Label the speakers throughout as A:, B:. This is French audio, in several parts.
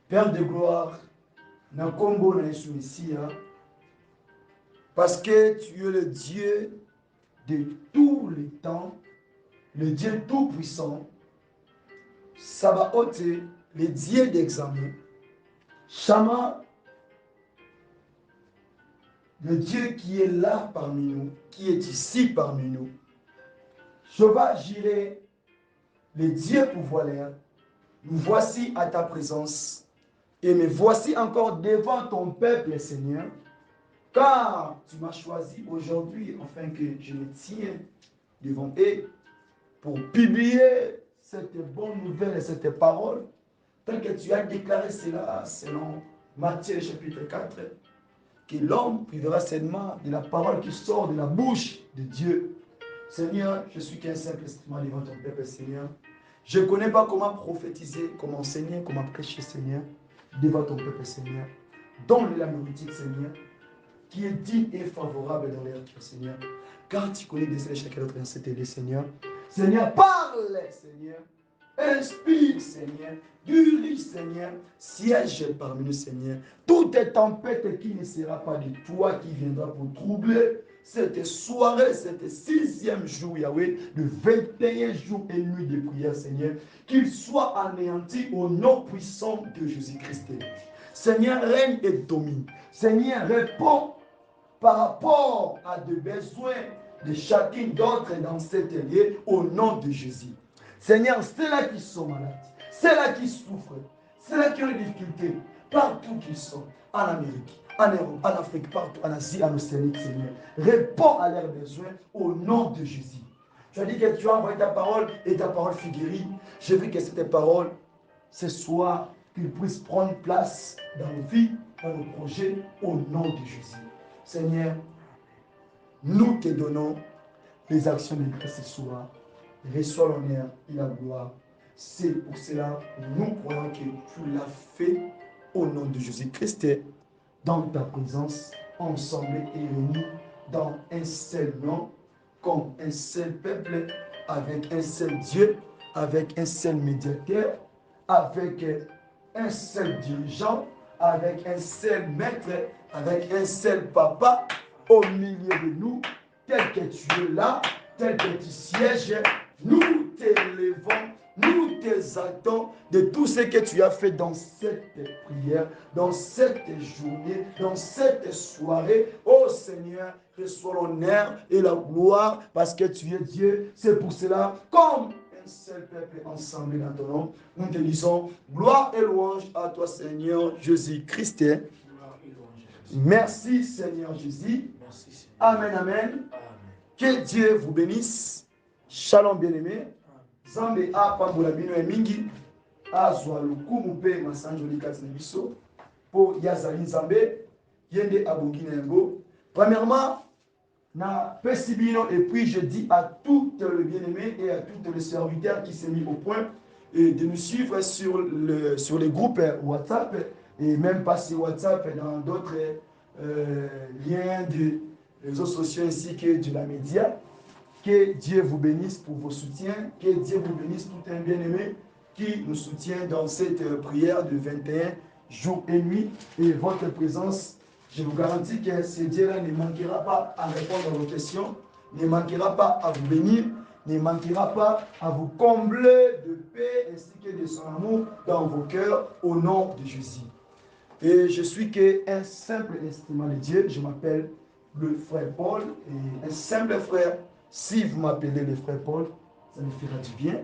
A: Père de gloire, na kombo na Yesu Messia, parce que tu es le Dieu de tous les temps, le Dieu tout-puissant, Sabaoth, le Dieu d'examen, Shama, le Dieu qui est là parmi nous, qui est ici parmi nous, Jehovah Jireh, le Dieu pourvoyeur, nous voici à ta présence et me voici encore devant ton peuple, Seigneur, car tu m'as choisi aujourd'hui afin que je me tienne devant eux pour publier cette bonne nouvelle et cette parole, tel que tu as déclaré cela selon Matthieu chapitre 4, que l'homme vivra seulement de la parole qui sort de la bouche de Dieu. Seigneur, je suis qu'un simple instrument devant ton peuple, Seigneur. Je ne connais pas comment prophétiser, comment enseigner, comment prêcher, Seigneur, devant ton peuple, Seigneur. Donne-le la méridique, Seigneur, qui est digne et favorable dans l'air, Seigneur. Car tu connais des chacun d'autre dans cette télé, Seigneur. Seigneur, parle, Seigneur. Inspire, Seigneur. Dirige, Seigneur. Siège parmi nous, Seigneur. Toute tempête qui ne sera pas de toi, qui viendra pour troubler cette soirée, cette 6e jour, Yahweh, le 21 jours et nuit de prière, Seigneur, qu'il soit anéanti au nom puissant de Jésus-Christ. Seigneur, règne et domine. Seigneur, réponds par rapport à des besoins de chacun d'autre dans cet lieu au nom de Jésus. Seigneur, ceux-là qui sont malades, ceux-là qui souffrent, ceux-là qui ont des difficultés, partout qu'ils sont, en Amérique, en Europe, en Afrique, partout, en Asie, en Océanie, Seigneur, réponds à leurs besoins au nom de Jésus. Tu as dit que tu as envoyé ta parole et ta parole fut guérie. Je veux que cette parole, ce soir, qu'il puisse prendre place dans nos vies, dans nos projets, au nom de Jésus. Seigneur, nous te donnons les actions de grâce ce soir. Reçois l'honneur et la gloire. C'est pour cela que nous croyons que tu l'as fait au nom de Jésus-Christ, dans ta présence, ensemble et réunis dans un seul nom, comme un seul peuple, avec un seul Dieu, avec un seul médiateur, avec un seul dirigeant, avec un seul maître, avec un seul papa au milieu de nous, tel que tu es là, tel que tu sièges, nous t'élevons, nous t'exaltons de tout ce que tu as fait dans cette prière, dans cette journée, dans cette soirée. Oh Seigneur, reçois l'honneur et la gloire parce que tu es Dieu. C'est pour cela, comme un seul peuple ensemble dans ton nom, nous te disons gloire et louange à toi Seigneur Jésus-Christ. Merci Seigneur Jésus. Amen, amen. Que Dieu vous bénisse. Shalom bien-aimé. Zambe apambola bino ya mingi. Azwa lukumu pe masanjoli kati na biso. Po yazali Nzambe. Yende abongi na yango. Premièrement, na pesi bino et puis je dis à tous les bien-aimés et à tous les serviteurs qui s'est mis au point et de nous suivre sur les groupes WhatsApp et même pas sur WhatsApp dans d'autres liens de réseaux sociaux ainsi que de la média. Que Dieu vous bénisse pour vos soutiens. Que Dieu vous bénisse tout un bien-aimé qui nous soutient dans cette prière de 21 jours et nuits. Et votre présence, je vous garantis que ce Dieu-là ne manquera pas à répondre à vos questions, ne manquera pas à vous bénir, ne manquera pas à vous combler de paix ainsi que de son amour dans vos cœurs au nom de Jésus. Et je suis qu'un simple instrument de Dieu. Je m'appelle le frère Paul et un simple frère. Si vous m'appelez le frère Paul, ça me fera du bien.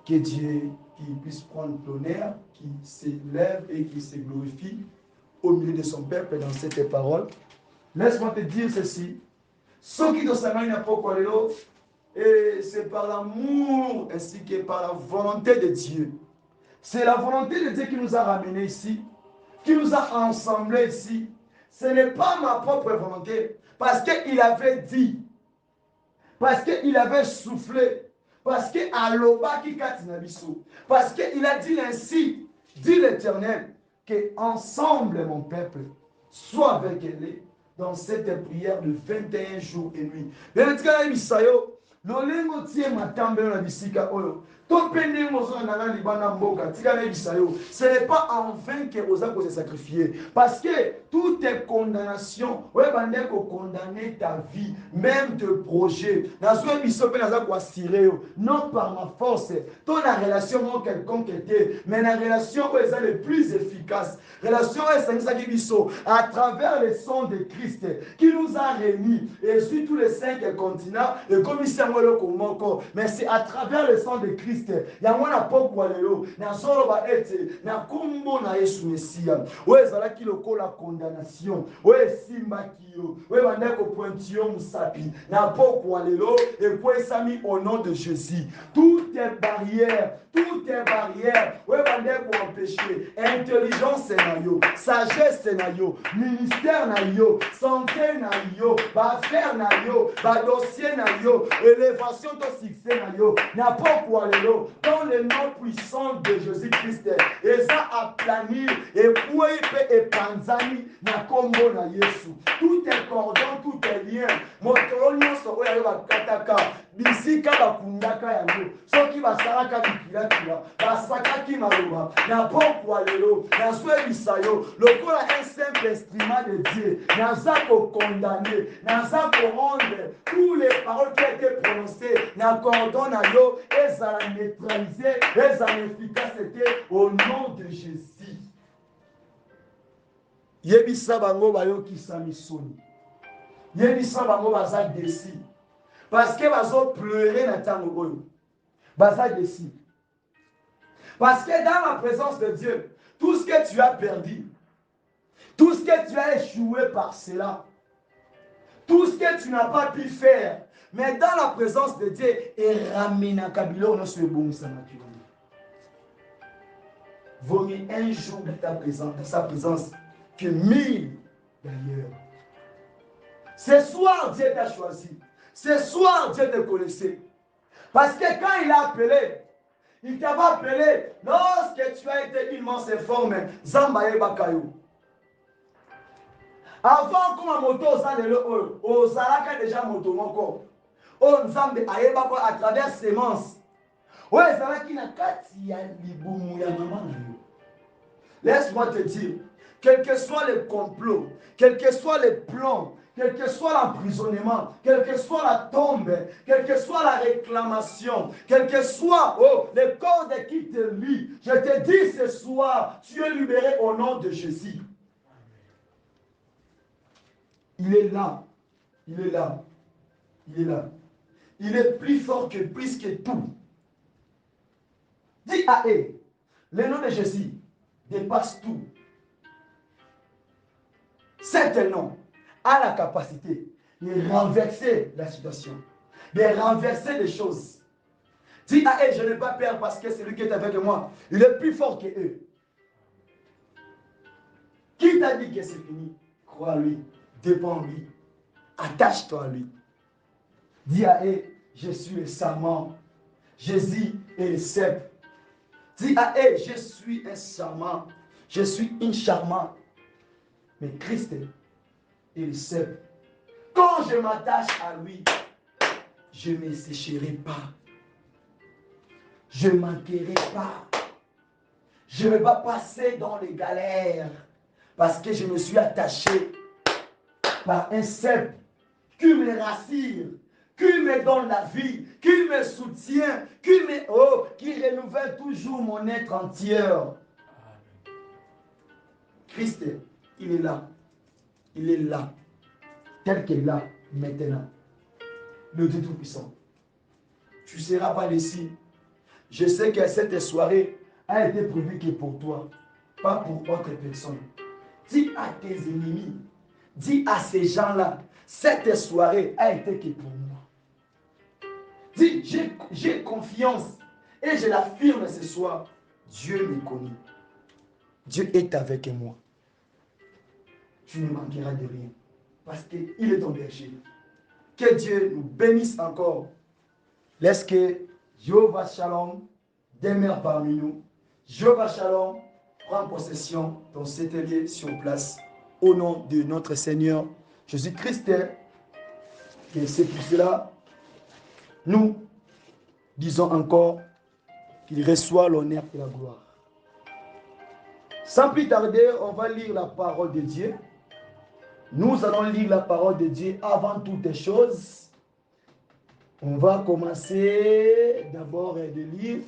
A: Que Dieu qui puisse prendre l'honneur, qui s'élève et qui se glorifie au milieu de son peuple dans cette parole. Laisse-moi te dire ceci. Ce qui doit s'amener à Pokwalelo, et c'est par l'amour ainsi que par la volonté de Dieu. C'est la volonté de Dieu qui nous a ramenés ici, qui nous a ensemblés ici. Ce n'est pas ma propre volonté, parce qu'il avait dit, parce qu'il avait soufflé, parce qu'il a dit ainsi, dit l'Éternel, que ensemble mon peuple soit avec elle dans cette prière de 21 jours et nuits. Lolengo tie matambe na bisika oyo. Ce n'est pas en vain que vous avez sacrifié. Parce que toutes tes condamnations, vous avez condamné ta vie, même tes projets. Non par ma force, ton relation quelconque était, mais la relation est la plus efficace. Relation à travers le sang de Christ qui nous a réunis et sur tous les 5 continents, le commissaire mais c'est à travers le sang de Christ. Yango na pokwa lelo na zoloba ete na kombo na Yesu Mesia oyo ezalaki lokola condamnation oyo esimbaki yo oyo bandaki kopointi yo mosapi na pokwa lelo ekwesami au nom de Jésus. Toutes tes barrières oyo bandaki koempêcher intelligence na yo, sagesse na yo, ministère na yo, santé na yo, affaire na yo, dossier na yo, élévation to succès na yo na pokwa lelo dans le nom puissant de Jésus-Christ. Et ça a plani et poué et panzani na kombo na Yesu. Tout est cordon, tout est lien. Motoronio so oya ba kataka. Bisika ba kundaka yango. Soki ba saraka bikila basaka ki maroba. Na pokwa lelo, na swe bisayo, lokola un simple instrument de Dieu. Na zako condamné, na zako rendre tous les paroles qui ont été prononcées na cordon na yo et ça la neutraliser et ça l'efficacité au nom de Jésus. Yebisa bango bayo ki samisoni. Yebisa bango baza desi. Parce que bazo pleurer na tango oyo. Baza desi. Parce que dans la présence de Dieu, tout ce que tu as perdu, tout ce que tu as échoué par cela, tout ce que tu n'as pas pu faire, mais dans la présence de Dieu, et ramène à Kabilo, on se bon ça naturel. Vaut mieux un jour de ta présence, de sa présence, que 1000 d'ailleurs. Ce soir, Dieu t'a choisi. Ce soir, Dieu te connaissait. Parce que quand il a appelé, il t'avait appelé lorsque tu as été immense et forme, Zambaye Bakayo. Avant qu'on a moto aux Zalaka déjà moto moko. On Nzambe ayeba à travers sémence. Ouais, Zalaki na kati ya libumu ya maman na yo. Laisse-moi te dire, quel que soit le complot, quel que soit le plan, quel que soit l'emprisonnement, quelle que soit la tombe, quelle que soit la réclamation, quel que soit le corps de qui te lie, je te dis ce soir, tu es libéré au nom de Jésus. Il est là. Il est là. Il est là. Il est plus fort que plus que tout. Dis à eux, le nom de Jésus dépasse tout. Cet nom a la capacité de renverser la situation, de renverser les choses. Dis à eux, je n'ai pas peur parce que celui qui est avec moi, il est plus fort que eux. Qui t'a dit que c'est fini? Crois en lui, dépends en lui, attache-toi à lui. Dis à eux, je suis le serment. Jésus est le cep. Dis à eux, je suis un serment. Je suis une charmante. Mais Christ est le cep. Quand je m'attache à lui, je ne me sécherai pas. Je ne manquerai pas. Je ne vais pas passer dans les galères. Parce que je me suis attaché par un cep qui me rassure, qui me donne la vie, qui me soutient, qui renouvelle toujours mon être entier. Christ, il est là. Il est là. Tel qu'il est là, maintenant. Le Dieu Tout-Puissant. Tu ne seras pas ici. Je sais que cette soirée a été prévue que pour toi, pas pour autre personne. Dis à tes ennemis, dis à ces gens-là, cette soirée a été que pour moi. Dis, j'ai confiance et je l'affirme ce soir. Dieu me connaît. Dieu est avec moi. Tu ne manqueras de rien. Parce qu'il est ton berger. Que Dieu nous bénisse encore. Laisse que Jéhovah Shalom demeure parmi nous. Jéhovah Shalom prend possession dans cet lieu sur place. Au nom de notre Seigneur Jésus-Christ. Et c'est pour cela Nous disons encore qu'il reçoit l'honneur et la gloire. Sans plus tarder, on va lire la parole de Dieu. Nous allons lire la parole de Dieu avant toutes choses. On va commencer d'abord de lire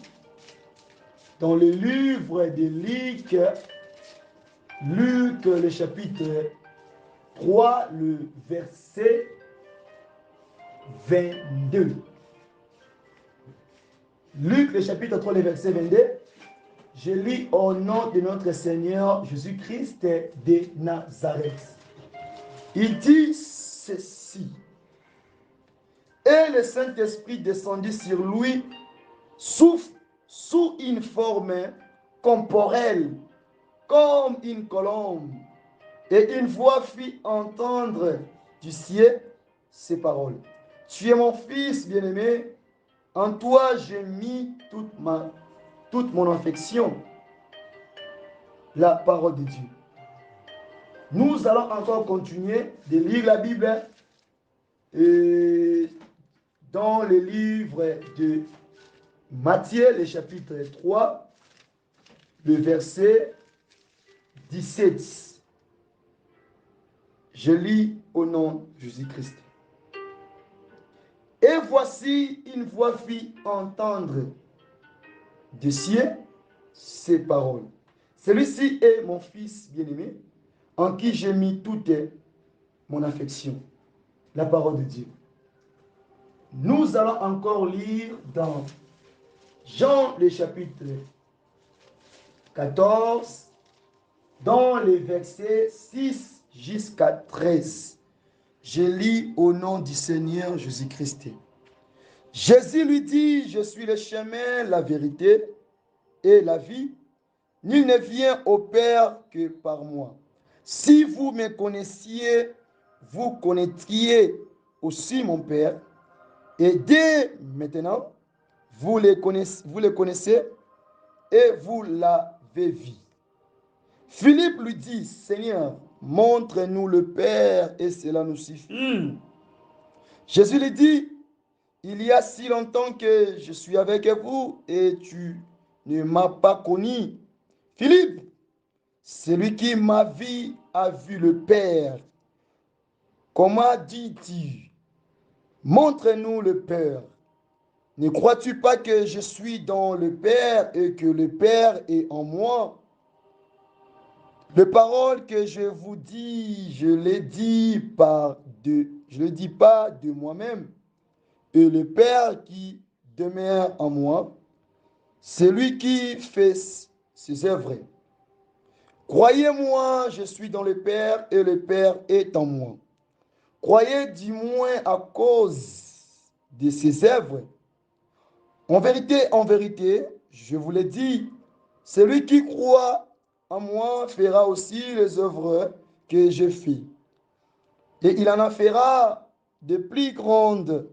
A: dans le livre de Luc, le chapitre 3, le verset 22. Luc, le chapitre 3, le verset 22. Je lis au nom de notre Seigneur Jésus-Christ de Nazareth. Il dit ceci. Et le Saint-Esprit descendit sur lui sous une forme corporelle, comme une colombe. Et une voix fit entendre du ciel ces paroles. Tu es mon fils bien-aimé, en toi j'ai mis toute mon affection. La parole de Dieu. Nous allons encore continuer de lire la Bible dans le livre de Matthieu, le chapitre 3, le verset 17. Je lis au nom de Jésus-Christ. Et voici une voix fit entendre du ciel ces paroles. Celui-ci est mon fils bien-aimé, en qui j'ai mis toute mon affection. La parole de Dieu. Nous allons encore lire dans Jean le chapitre 14, dans les versets 6 jusqu'à 13. Je lis au nom du Seigneur Jésus-Christ. Jésus lui dit, je suis le chemin, la vérité et la vie. Nul ne vient au Père que par moi. Si vous me connaissiez, vous connaîtriez aussi mon Père. Et dès maintenant, vous le connaissez et vous l'avez vu. Philippe lui dit, Seigneur, montre-nous le Père et cela nous suffit. Jésus lui dit, il y a si longtemps que je suis avec vous et tu ne m'as pas connu. Philippe, celui qui m'a vu a vu le Père. Comment dis-tu, montre-nous le Père? Ne crois-tu pas que je suis dans le Père et que le Père est en moi? Les paroles que je vous dis, je les dis pas de moi-même. Et le Père qui demeure en moi, c'est lui qui fait ses œuvres. Croyez-moi, je suis dans le Père et le Père est en moi. Croyez du moins à cause de ses œuvres. En vérité, je vous l'ai dit, celui qui croit en moi fera aussi les œuvres que je fais. Et il en en fera de plus grandes,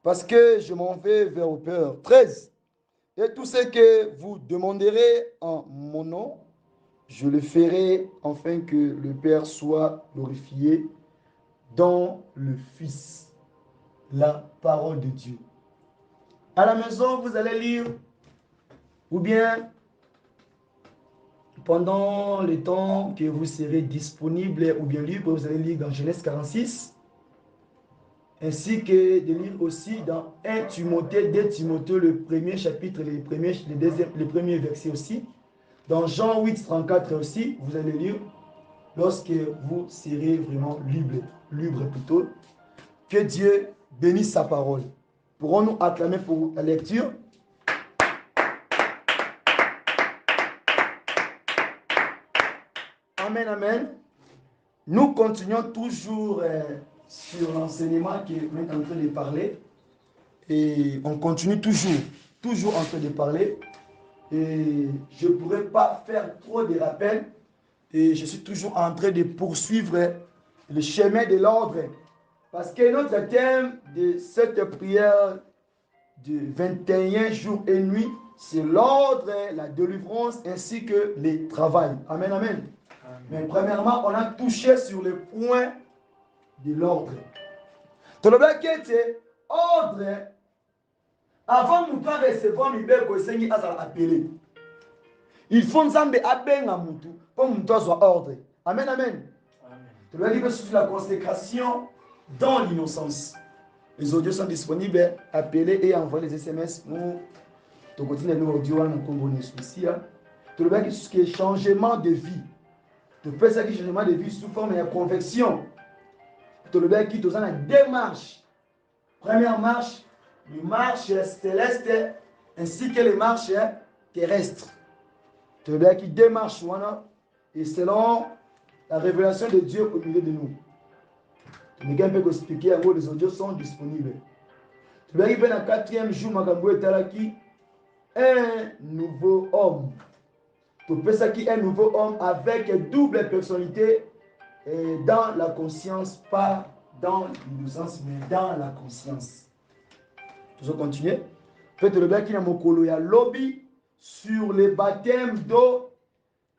A: parce que je m'en vais vers le Père. 13. Et tout ce que vous demanderez en mon nom, je le ferai afin que le Père soit glorifié dans le Fils. La parole de Dieu. À la maison, vous allez lire, ou bien pendant le temps que vous serez disponible ou bien libre, vous allez lire dans Genèse 46, ainsi que de lire aussi dans 1 Timothée, 2 Timothée, le premier chapitre, les premiers versets aussi. Dans Jean 8, 34 aussi, vous allez lire lorsque vous serez vraiment libre plutôt. Que Dieu bénisse sa parole. Pourrons-nous acclamer pour la lecture? Amen, amen. Nous continuons toujours sur l'enseignement qui est en train de parler. Et on continue toujours en train de parler. Et je ne pourrais pas faire trop de rappels. Et je suis toujours en train de poursuivre le chemin de l'ordre. Parce que notre thème de cette prière de 21 jours et nuits, c'est l'ordre, la délivrance ainsi que le travail. Amen, amen. Amen. Mais premièrement, on a touché sur le point de l'ordre. Dans le blaquet, c'est ordre Avant de recevoir mibeko esengi azala appelé. Il faut nzambe abenga mutu pour mutu soit ordre. Amen, amen. Tu dois dire sur la consécration dans l'innocence. Les audios sont disponibles, appelez et envoyez les SMS. Nous, tu continues nous audio en Congo souci. Tu dois dire ce qui est changement de vie. Tu fais ça qui changement de vie sous forme de conviction. Tu dois dire qui tu as une démarche. Première marche, les marches célestes ainsi que les marches terrestres. Tu dois dire qui démarche et selon la révélation de Dieu au milieu de nous. Quelqu'un peut expliquer à vous, les audios sont disponibles. Tu dois arriver dans le 4e jour, Makambo Talaki, un nouveau homme. Tu peux ça qui est un nouveau homme avec double personnalité et dans la conscience, pas dans l'innocence, mais dans la conscience. Tu veux continuer? Faites le bien qui n'a mokolo ya lobby sur les baptêmes d'eau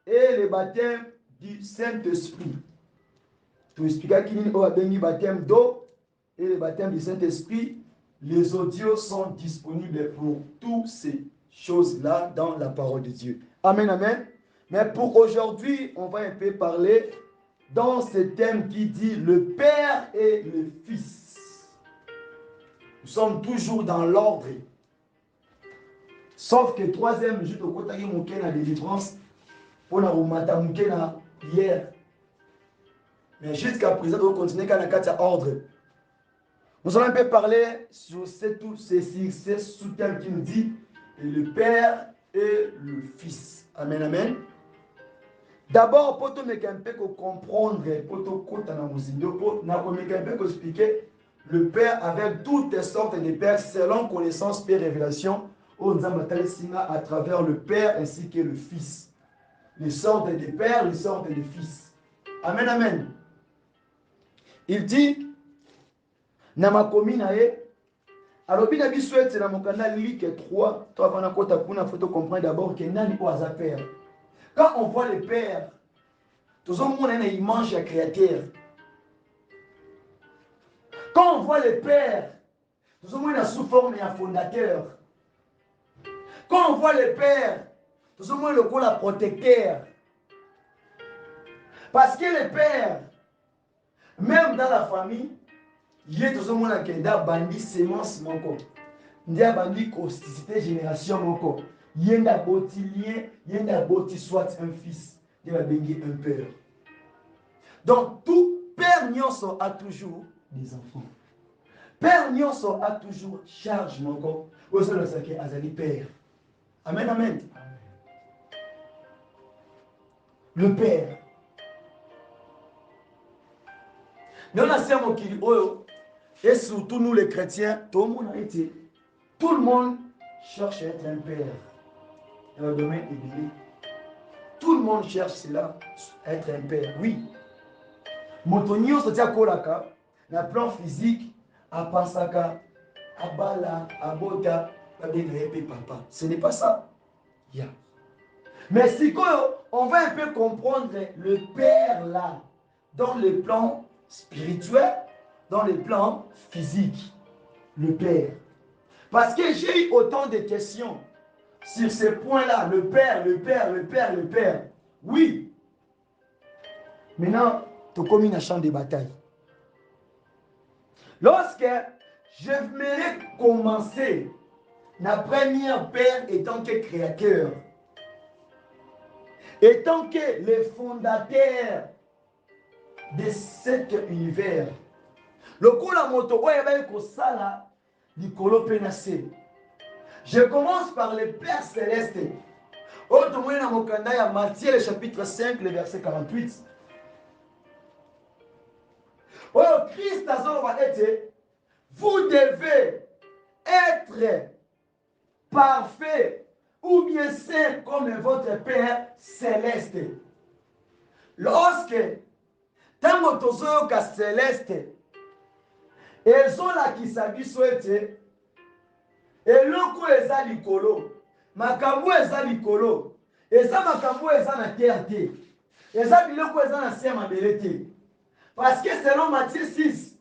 A: et les baptêmes du Saint-Esprit. Tu expliques qu'il y a un baptême d'eau et le baptême du Saint-Esprit. Les audios sont disponibles pour toutes ces choses-là dans la parole de Dieu. Amen, amen. Mais pour aujourd'hui, on va un peu parler dans ce thème qui dit le Père et le Fils. Nous sommes toujours dans l'ordre. Sauf que troisième jour, au côté de la délivrance, on a remonté hier. Mais jusqu'à présent, on continue qu'à la ordre. Nous allons un peu parler sur ces sous-thèmes qui nous dit le Père et le Fils. Amen, amen. D'abord, pour tout comprendre, pour tout expliquer le Père avec toutes sortes de pères selon connaissance et révélation à travers le Père ainsi que le Fils. Les sortes de pères, les sortes de fils. Amen, amen. Il dit, Namakomi nae, alors bien avis souhaite dans mon canal Ligue 3, toi avant kota kuna faut comprendre d'abord que nani au hasard père. Quand on voit les pères, tout le monde a une image à créateur. Quand on voit les pères, tout le monde a sous forme un fondateur. Quand on voit les pères, tout le monde le rôle à protecteur. Parce que les pères, même dans la famille, il y a tout le monde qui a bandi sémence mon corps. Il y a bandi constitué génération mon corps. Il y a un boti lien, il y a un boti soit un fils, il y a un père. Donc tout père nyonso a toujours des enfants. Père nyonso a toujours charge mon corps. Au sein de ce qui est azali père. Amen, amen. Le père. Nous avons et surtout nous les chrétiens, tout le monde a été. Tout le monde cherche à être un père. Dans le domaine élevé. Tout le monde cherche cela, être un père. Oui. Motonio se tient kolaka, le plan physique, à Pansaka, à Bala, à Bota, à papa. Ce n'est pas ça. Yeah. Mais si on va un peu comprendre le père là, dans le plan spirituel, dans le plan physique, le père. Parce que j'ai eu autant de questions sur ces points-là, le père, le père, le père, le père. Oui. Maintenant, tu commis un champ de bataille. Lorsque j'aimerais commencer la première père étant que créateur, étant que le fondateur de cet univers, le coup la moto, je commence par le Père Céleste. Matthieu, le chapitre 5, le verset 48. Oh, Christ a dit, vous devez être parfait ou bien saint comme votre Père Céleste. Lorsque tango tozoyoka Céleste, ezolakisa biso ete eloko eza likolo, makambo eza likolo, eza makambo eza na terre te, eza biloko eza na se ya mabele te. Parce que selon Matthieu 6,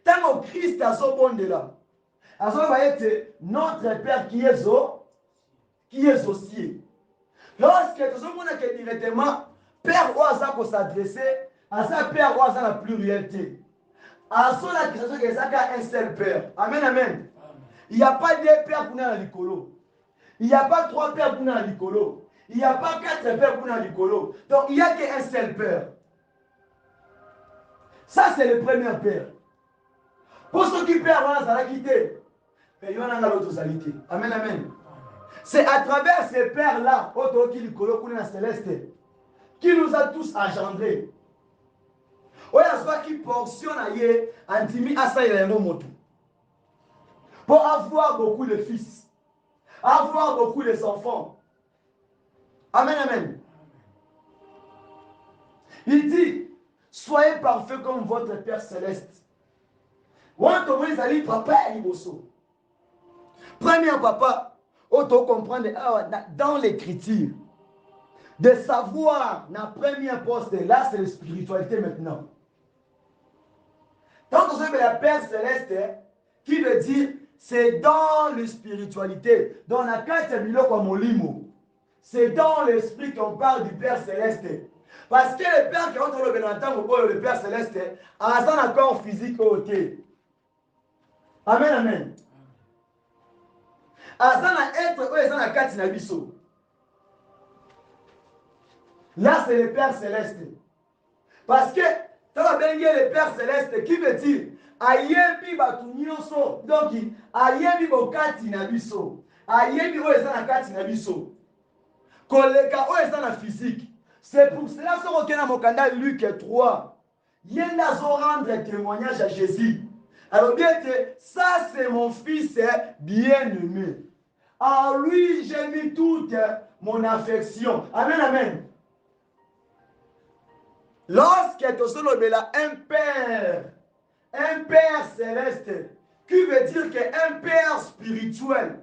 A: tango Christ azobondela, Notre Père qui est aux cieux. Lorsque tout le monde est directement, Père Oaza pour s'adresser, à ça Père Oaza la pluralité. À ça la question que ça a un seul Père. Amen, amen. Il n'y a pas deux pères pour nous l'icolo. Il n'y a pas trois pères pour nous l'icolo. Il n'y a pas quatre pères pour nous l'icolo. Donc il n'y a qu'un seul Père. Ça c'est le premier Père. Pour ceux qui perdent, ça va quitter. Mais il y en a l'autosalité. Amen, amen. C'est à travers ces pères-là, qui nous a tous engendrés. Qui portionne pour avoir beaucoup de fils, avoir beaucoup d'enfants. Amen, amen. Il dit, soyez parfaits comme votre Père céleste. Premier papa, auto comprendre dans l'écriture, de savoir la première poste, là c'est la spiritualité maintenant. Tant que c'est la Père céleste, qui veut dire c'est dans la spiritualité, dans la carte comme limo. C'est dans l'esprit qu'on parle du Père céleste. Parce que le Père qui entre le Père céleste, a un corps physique au côté. Amen, amen. Azana être oyo eza na kati na biso. Là c'est le Père céleste. Parce que tant bengi le Père céleste qui veut dire ayebi batu nyonso donc ayebi bokati na biso. Ayebi oyo eza na kati na biso. Koleka oyo eza na physique. C'est pour cela que dans mokanda Luc 3, yenda zo rendre témoignage à Jésus. Alors bien que ça c'est mon fils bien-aimé. En lui j'ai mis toute mon affection. Amen, amen. Lorsque tu as un père céleste, qui veut dire qu'un père spirituel,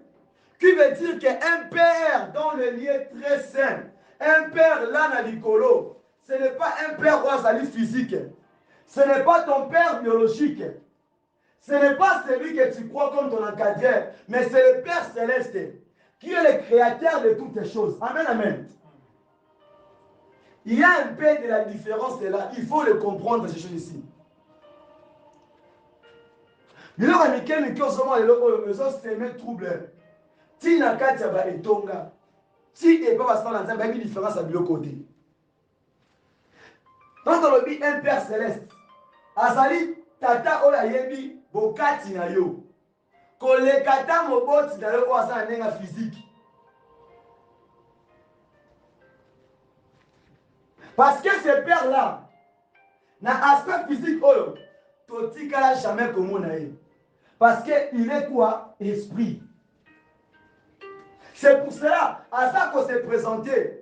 A: qui veut dire qu'un père dans le lieu très saint, un père là dans l'icolo, ce n'est pas un père roi physique, ce n'est pas ton père biologique. Ce n'est pas celui que tu crois comme ton encadreur, mais c'est le Père céleste qui est le créateur de toutes les choses. Amen, amen. Il y a un peu de la différence là, il faut le comprendre ces choses ici. Il y a un qui ont trouble. Si na kati ya etonga, si et pas parce qu'on a une différence à l'autre côté. Quand on dit un Père céleste, azali tata ola yebi bokati na yo. Kolekata moboti na yo asa nenga physique. Parce que ce père là na aspect physique oyo totikala jamais comme na ye. Parce que il est quoi? Esprit. C'est pour cela à ça qu'on s'est présenté.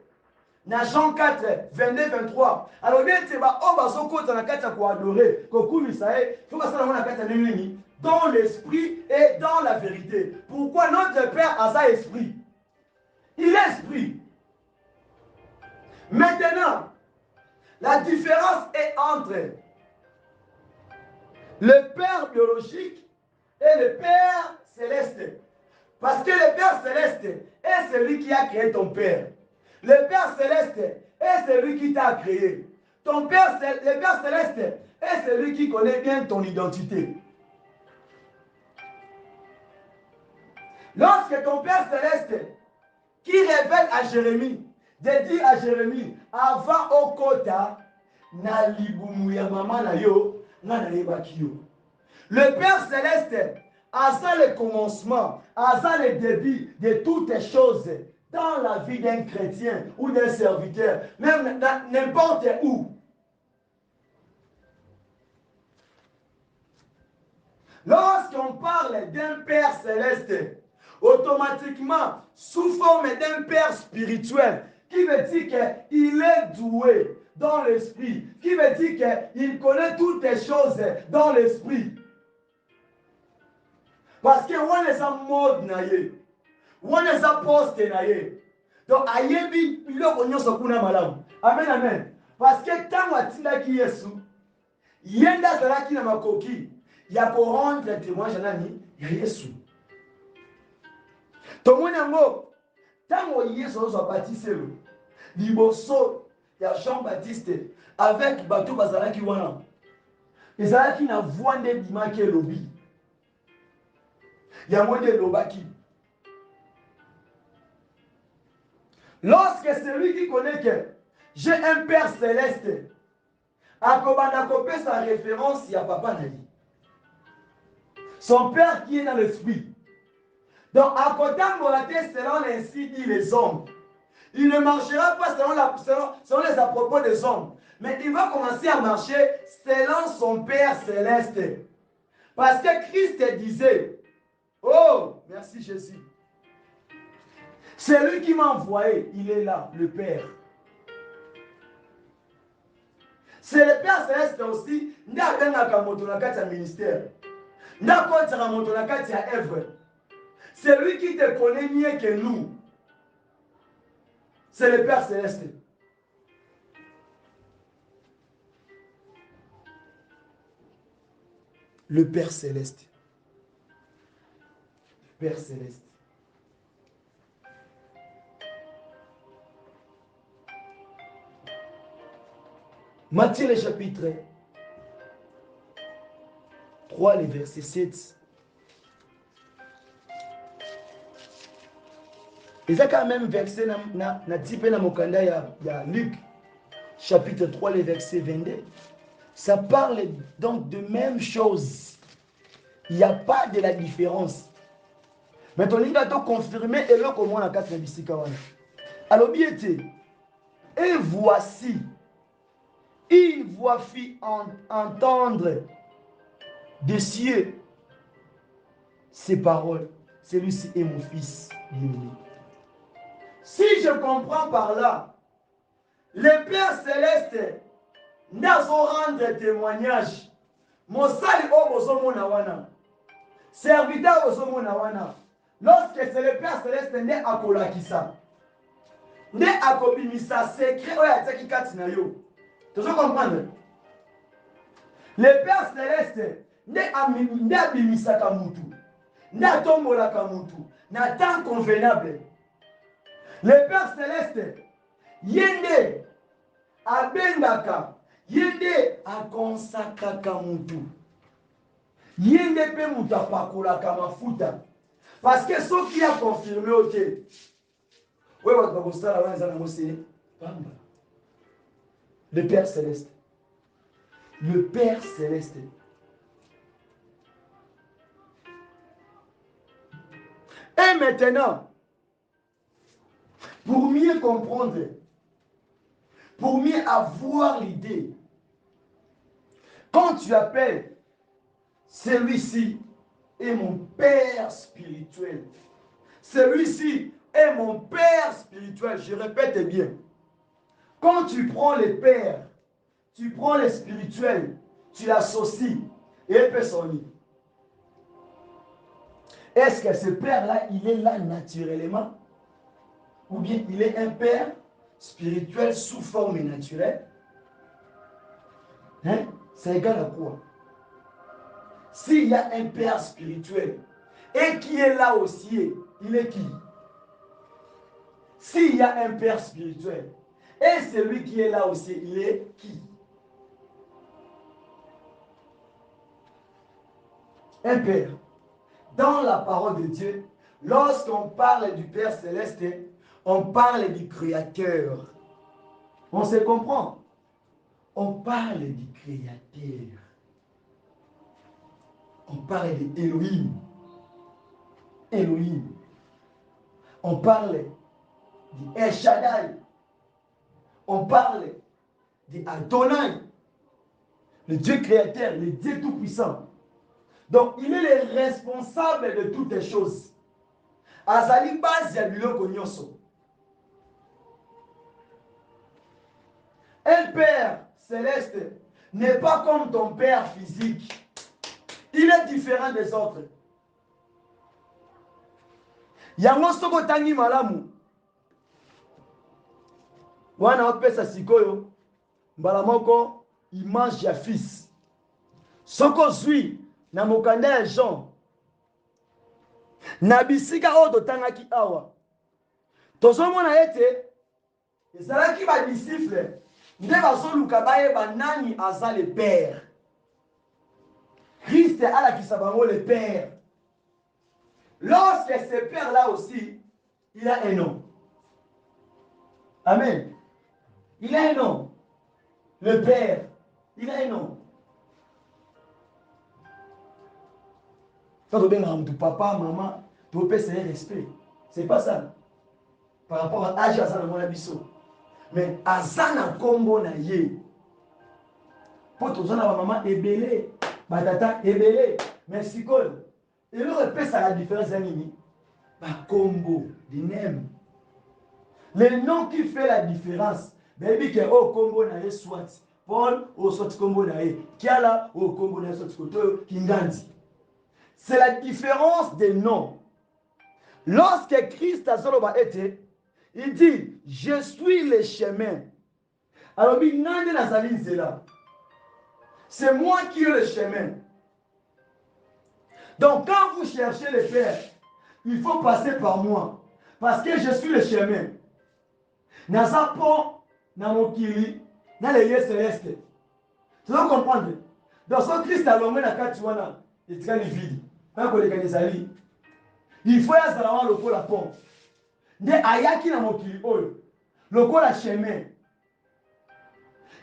A: Dans Jean 4, 22, 23. Alors, bien, c'est bah, on va se côté dans la carte pour adorer. Koku Misae, il faut passer dans la carte dans l'esprit et dans la vérité. Pourquoi notre Père a ça esprit? Il est esprit. Maintenant, la différence est entre le Père biologique et le Père céleste. Parce que le Père céleste est celui qui a créé ton Père. Le Père céleste est celui qui t'a créé. Le Père céleste est celui qui connaît bien ton identité. Lorsque ton Père céleste, qui révèle à Jérémie, de dire à Jérémie, avant au kota, na libumu ya mama na yo, na yebaki yo. Le Père céleste a ça le commencement, a ça le début de toutes les choses. Dans la vie d'un chrétien ou d'un serviteur, même n'importe où. Lorsqu'on parle d'un Père céleste, automatiquement, sous forme d'un Père spirituel, qui veut dire qu'il est doué dans l'esprit, qui veut dire qu'il connaît toutes les choses dans l'esprit. Parce que on est en mode naïe. On est en poste naïe. Donc, ayebi, il a connu son kuna malamu. Amen, amen. Parce que tant watinda ki Yesu, yenda zala ki na makoki, ya ko rendre témoignage nani ya Yesu. tomoni yango ntango yesu azozwa batiselo liboso ya Jean Baptiste avec bato bazalaki wana ezalaki na voix nde bimaki elobi yango nde elobaki lorsque celui qui connaît que j'ai un Père céleste akobanda kopesa référence ya papa na ye son Père qui est dans l'esprit. Donc, à côté de selon l'ainsi dit les hommes, il ne marchera pas selon les apropos des hommes, mais il va commencer à marcher selon son Père céleste. Parce que Christ disait, oh, merci Jésus, c'est lui qui m'a envoyé, il est là, le Père. C'est le Père céleste aussi, n'a pas de ministère, n'a pas de œuvre. C'est lui qui te connaît mieux que nous. C'est le Père céleste. Le Père céleste. Le Père céleste. Matthieu le chapitre 3, le verset 7. Et ça quand même verset na type na mokanda ya Luc chapitre 3 le verset 22. Ça parle donc de même chose. Il n'y a pas de la différence. Maintenant, il a confirmé et le comment on a quatre bisika wana. Alors bien été. Et voici, il voit fit entendre des cieux ces paroles. Celui-ci est mon fils bien-aimé. Si je comprends par là, le Père céleste n'a rendre témoignage. Mosali obozomona wana. Serviteur obozomona wana. Lorsque c'est le Père céleste ne akolakisa. Ne akobimisa secret oya tsaki kati na yo. Tu comprendre? Le Père céleste ne abimisa ka mutu. Ne atombola ka mutu. Na temps convenable. Le Père céleste yende abendaka yende akonsakaka mutu yende pe mutu apakolaka mafuta parce que ce qui a confirmé ok oui votre bakosala wana eza nango se pamba le Père céleste et maintenant pour mieux comprendre, pour mieux avoir l'idée, quand tu appelles celui-ci est mon Père spirituel, celui-ci est mon Père spirituel, je répète bien, quand tu prends le Père, tu prends le spirituel, tu l'associes et il peut son lit. Est-ce que ce Père-là, il est là naturellement? Ou bien il est un Père spirituel sous forme naturelle? Hein? C'est égal à quoi? S'il y a un Père spirituel et qui est là aussi, il est qui? S'il y a un Père spirituel et celui qui est là aussi, il est qui? Un Père. Dans la parole de Dieu, lorsqu'on parle du Père céleste, on parle du Créateur. On se comprend? On parle du Créateur. On parle d'Elohim. Elohim. On parle du El Shaddai. On parle d'Adonai. Le Dieu créateur, le Dieu tout-puissant. Donc, il est le responsable de toutes les choses. Azali base ya biloko nyonso. Un Père céleste n'est pas comme ton Père physique. Il est différent des autres. Yango soko tangi malamu. Wana opesa sikoyo. Mbala moko image ya fils. Soko zui na mokanda ya Jean. na bisika oyo totangaki awa tozomona ete ezalaki badisciple nde bazoluka bayeba nani aza le père. Christ alakisa bango le père. Lorsque ce père là aussi il a un nom. Amen. Il a un nom. Le père, il a un nom. Quand on dit papa, maman, tu peux payer respect. C'est pas ça. Par rapport à l'âge, à mon abisso. Mais Azana Kombo na ye. Pour tout ça, maman est belé. Batata est belé. Mais si quoi? Et le repère, ça la différence d'un mini. Bah, Kombo, l'inem. Le nom qui fait la différence. Baby, que au Kombo na ye soit. Paul, au soit Kombo na ye. Kiala, au Kombo na ye soit Koto, Kingandi. C'est la différence des noms. Lorsque Christ a Zoloba été, il dit, je suis le chemin. Alors, c'est moi qui ai le chemin. Donc, quand vous cherchez le Père, il faut passer par moi. Parce que je suis le chemin. Nazapo, Namokili, dans les lieux célestes. Tu dois comprendre. Donc, ce Christ a l'homme dans Katuana, il est vide. Il faut y avoir le pôle à pont. De ayaki na mokili oyo. Le pôle à chemin.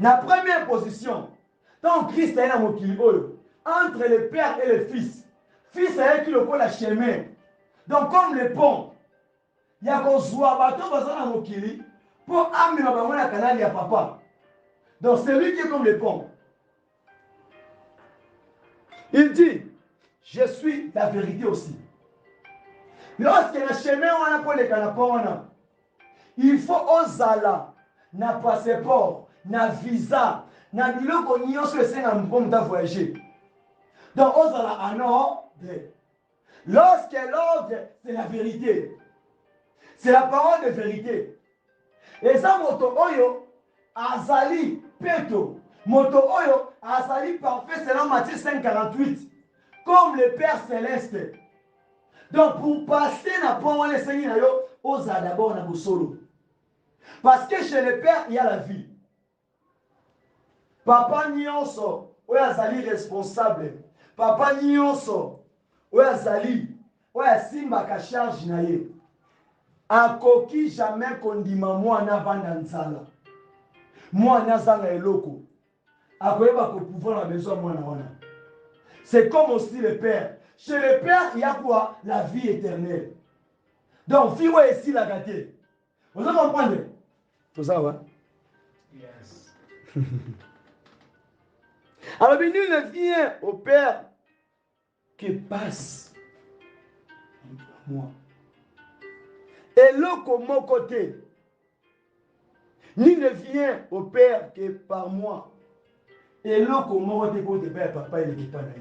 A: La première position, tant Christ est dans mokili oyo, entre le Père et le Fils. Fils est qui le pôle à chemin. Donc comme le pont, il y a qu'on soit bateau dans mokili pour amener la canal à papa. Donc c'est lui qui est comme le pont. Il dit, je suis la vérité aussi. Lorsque le chemin on a pour les canapons, il faut ozala na passeport, na visa, na biloko nyonso esenga mpomo ta voyager. Donc ozala en ordre. Lorsque l'ordre c'est la vérité, c'est la parole de vérité. Et ça moto oyo azali peto, moto oyo azali parfait selon Matthieu 5:48, comme le Père céleste. Donc pour passer na pont wana esengi na yo oza d'abord na bosolo. Parce que chez le Père il y a la vie. Papa nyonso oyo azali responsable. Papa nyonso oyo azali oyo asimbaka charge na ye. Akoki jamais kondima mwana vanda nzala. Mwana zanga eloko. Akoyeba ko pouvoir na besoin mwana wana. C'est comme aussi le Père. Chez le Père, il y a quoi? La vie éternelle. Donc, fille ici la gâté. Vous comprenez? Tout ça, ouais? Yes. Alors, nul ne vient au Père qui passe moi. Et l'autre, mon côté, nul ne vient au Père que par moi. Et l'autre, mon côté, pour te père, papa, il n'est pas là.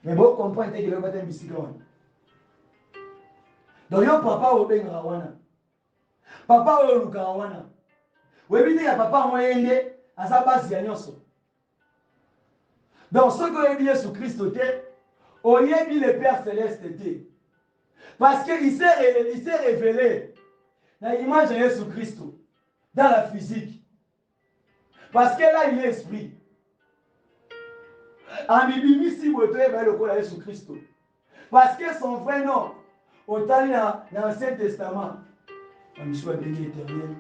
A: Mais vous comprenez que le baptême est donc, yo papa obenga wana. Papa oluka wana. Webite ya papa moyende asabasi ya nyonso. Donc ce que dit Jésus Christ était, oyebi le Père céleste était. Parce que il s'est révélé dans l'image de Jésus Christ dans la physique. Parce que là il est esprit. Amibimi si boto eba le kola Jésus Christ. Parce que son vrai nom autant dans l'Ancien Testament, je suis béni éternel,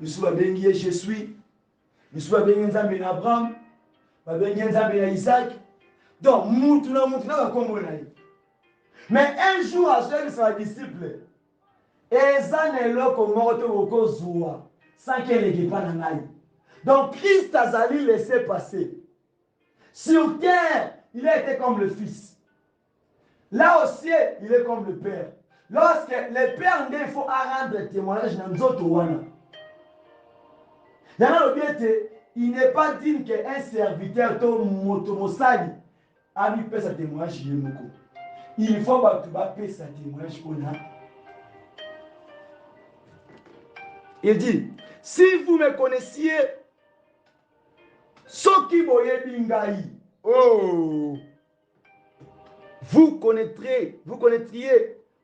A: je suis béni je suis, je suis béni Nzambe Abraham, je suis béni Nzambe Isaac. Donc, moutuna va comprendre. Mais un jour, à ce soit disciple, et ça n'est là comme morte au Kozoua, sans qu'elle n'ait pas d'anaï. Donc, Christ a Zali laissé passer. Sur terre, il a été comme le Fils. Là au ciel, il est comme le Père. Lorsque le Père, il faut rendre témoignage dans nous autres. Il n'est pas digne qu'un serviteur, Motomosali, a mis sa témoignage. Il faut que sa témoignage. Il dit, si vous me connaissiez, ce qui m'aurait bingaï, oh, vous connaîtriez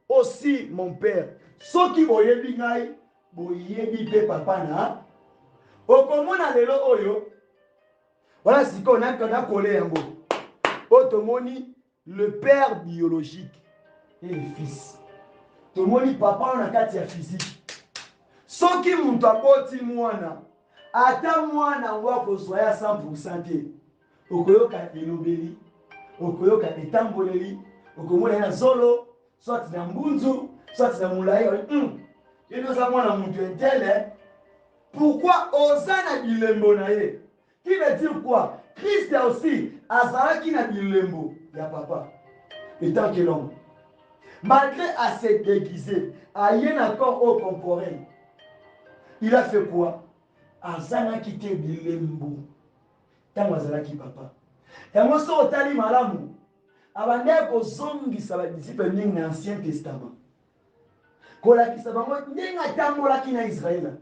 A: aussi mon père. Ce qui boyebi ngai, boyebi pe papa na. Okomona lelo oyo. Voilà ce qu'on a collé yango. Otomoni le père biologique et le fils. Tomoni papa on a kati ya physique. Soki muntu aboti mwana, ata mwana wako soya 100% te. Okoyoka elobeli, okoyoka etamboleli, okomona na zolo, soit na mbunzu, soit na mulayi. Yeno za mwana muntu entele. Pourquoi Osana bilembo na ye? Qui veut dire quoi? Christ aussi azalaki na bilembo ya papa. Étant que l'homme, malgré à se déguiser, à y encore au contemporain, il a fait quoi? Azana quitté bilembo. Tant azalaki papa. Et moi so otali malamu. Abande ko zongi sa ba disciple ning na Ancien Testament. Kola ki sa ba mo ninga tambola ki na Israël.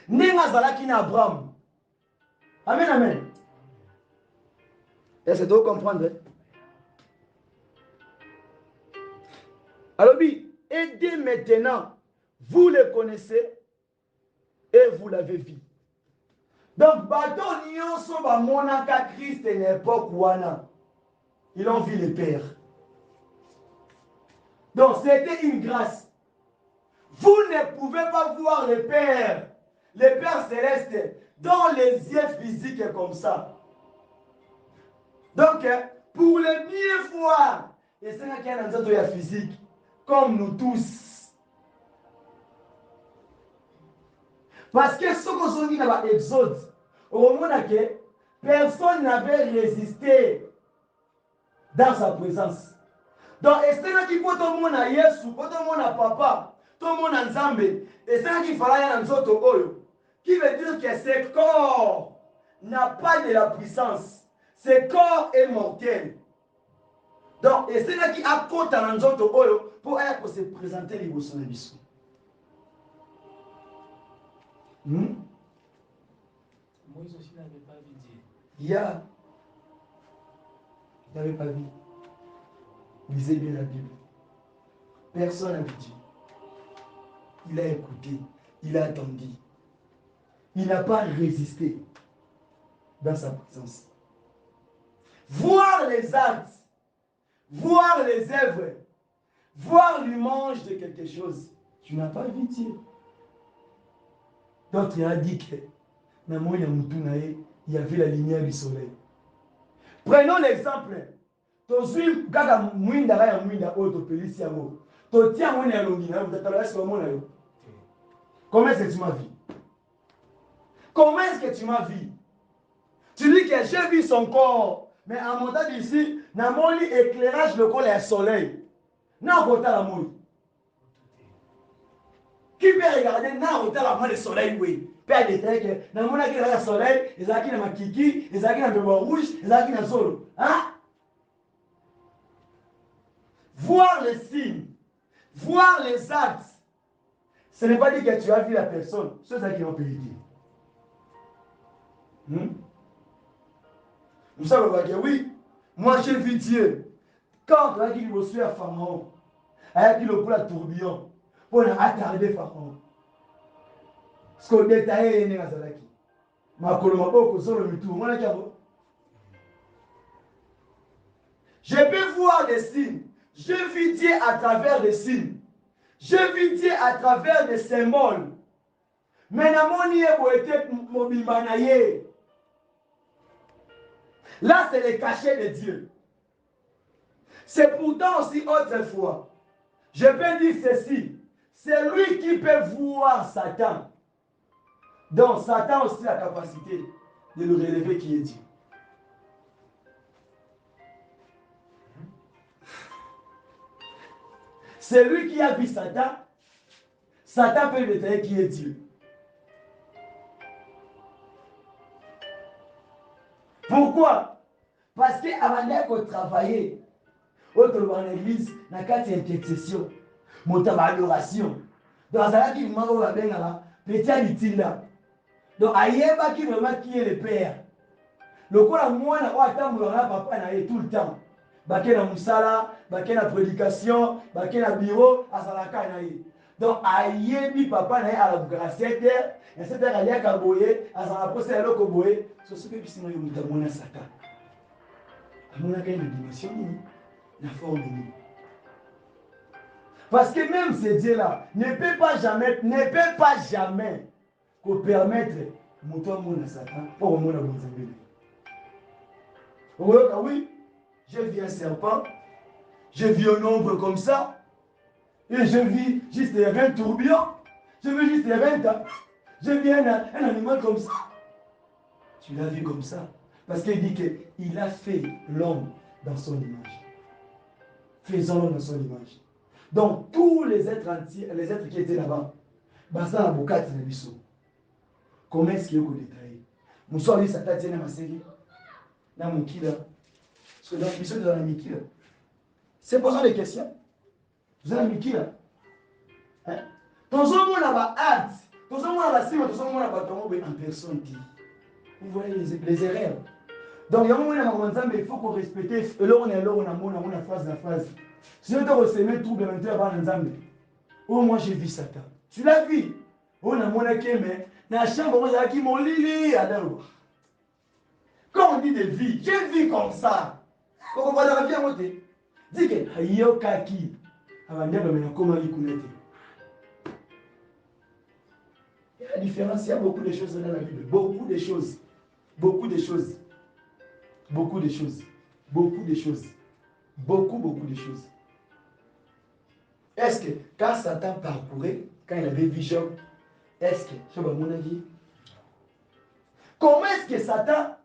A: Ninga zalaki na Abraham. Amen, amen. Est-ce que tu comprendre? Alors, et dès maintenant, vous le connaissez et vous l'avez vu. Donc, bateau nyonso ba monaka Christ et l'époque wana. Ils ont vu le Père. Donc, c'était une grâce. Vous ne pouvez pas voir le Père céleste, dans les yeux physiques comme ça. Donc, pour le mieux voir, et c'est qu'il y a dans notre physique, comme nous tous. Parce que ce que nous dit dans l'Exode, au moment où personne n'avait résisté dans sa présence. Donc, c'est là qu'il faut tout le monde à Yesu, tout le monde à Papa, tout le monde à Nzambe, et c'est là qu'il fallait dans notre oyo. Qui veut dire que ce corps n'a pas de la puissance. Ce corps est mortel. Donc, et c'est là qui a compté dans notre oyo pour se présenter les boissons de bisou. Moïse aussi n'avait pas vu Dieu. Il n'avait pas vu. Lisez bien la Bible. Personne n'a vu Dieu. Il a écouté, il a attendu. Il n'a pas résisté dans sa présence. Voir les actes, voir les œuvres, voir l'image de quelque chose, tu n'as pas vu Dieu. D'autres ont dit que il y avait la lumière du soleil. Prenons l'exemple. Comment est-ce que tu m'as vu? Comment est-ce que tu m'as vu? Tu dis que j'ai vu son corps, mais en montant d'ici, na moni éclairage le corps et le soleil. Non, côté la moni. Qui peut regarder na côté la moni le soleil oui? Père de terre que na moni qui le soleil, ils ont qui na makiki, ils ont qui na bébé rouge, ils ont qui na solo. Hein? Voir les signes, voir les actes, ce n'est pas dire que tu as vu la personne, c'est ça qui va payer. Nous savons que oui, moi j'ai vu Dieu. Quand on a dit qu'il reçoit à Pharaon, il a pris la tourbillon pour attarder Pharaon. Ce qu'on détaille est né à Zalaki. Je peux voir des signes. Je vis Dieu à travers des signes. Je vis Dieu à travers des symboles. Mais na moni ebo été mobimanaye. Là, c'est le cachet de Dieu. C'est pourtant aussi autrefois. Je peux dire ceci. C'est lui qui peut voir Satan. Donc, Satan a aussi la capacité de le relever qui est Dieu. C'est lui qui a vu Satan. Satan peut le détailler qui est Dieu. Pourquoi? Parce qu'avant qu'on travaille, dans l'église, dans la carte d'intercession, mon adoration. Dans la qui m'a petit là. Donc, aïeba qui vraiment qui est le père. Le quoi moi, on attend papa tout le temps. baké na musala, baké na prédication, baké na bureau, azalaka na ye. Donc ayebi papa na ye alabukaka 7 heures, et 7 heures aliaka boye, azala posa eloko boye, so soki bisinga yo muta mona Satan. Amonaka ye na dimension nini, na forme nini. Parce que même ce Dieu-là ne peut pas jamais permettre muta mona Satan pour mona bonzambeli. Oui, j'ai vu un serpent, j'ai vu un ombre comme ça, et je vis juste un tourbillon, je vis juste je vis un animal comme ça. Tu l'as vu comme ça. Parce qu'il dit qu'il a fait l'homme dans son image. Faisons l'homme dans son image. Donc, tous les êtres entiers, les êtres qui étaient là-bas, basta la bokati na biso. Comment est-ce qu'il y a un détail? Moussa lui Satan tient ma série. Na mukila. Parce que dans l'émission de la mikila. C'est posant des questions. Vous avez mikila. Hein? Ton monde là-bas hâte. Ton monde là-bas si, ton monde là-bas en personne dit. Vous voyez les erreurs. Donc, il y a un moment où il faut qu'on respecte. Et là, on est là, on a phase la phase. Si on doit s'aimer tout de l'intérieur avant l'ensemble. Oh, moi, j'ai vu Satan. Tu l'as vu? On a mon aké, mais dans la chambre, on a qui mon lili. Quand on dit de vie, j'ai vu comme ça. Quand on va dans la vie à monter, dis que Hayo Kaki, avant de dire comment il connaît. Il y a la différence, il y a beaucoup de choses dans la Bible. Beaucoup de choses. Beaucoup de choses. Beaucoup de choses. Beaucoup de choses. Beaucoup de choses. Est-ce que quand Satan parcourait, quand il avait vu Job, est-ce que, je sais pas mon avis, comment est-ce que Satan,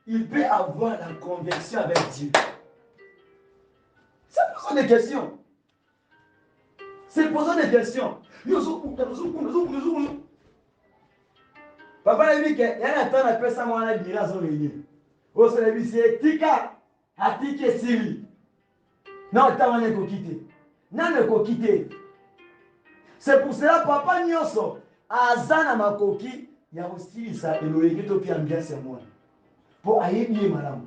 A: il peut avoir la conversion avec Dieu? C'est posant des questions. C'est posant des questions. Papa a dit qu'il y a un temps à faire ça, moi, on a dit, là, on est au Sénégal, c'est Tika, à Tika Siri. Non, t'as un écho quitté. Non, écho quitté. C'est pour cela, papa Nyoso, Azana Makoki, il y a aussi ça, et le église qui ambiance à moi. Pour aller bien, madame.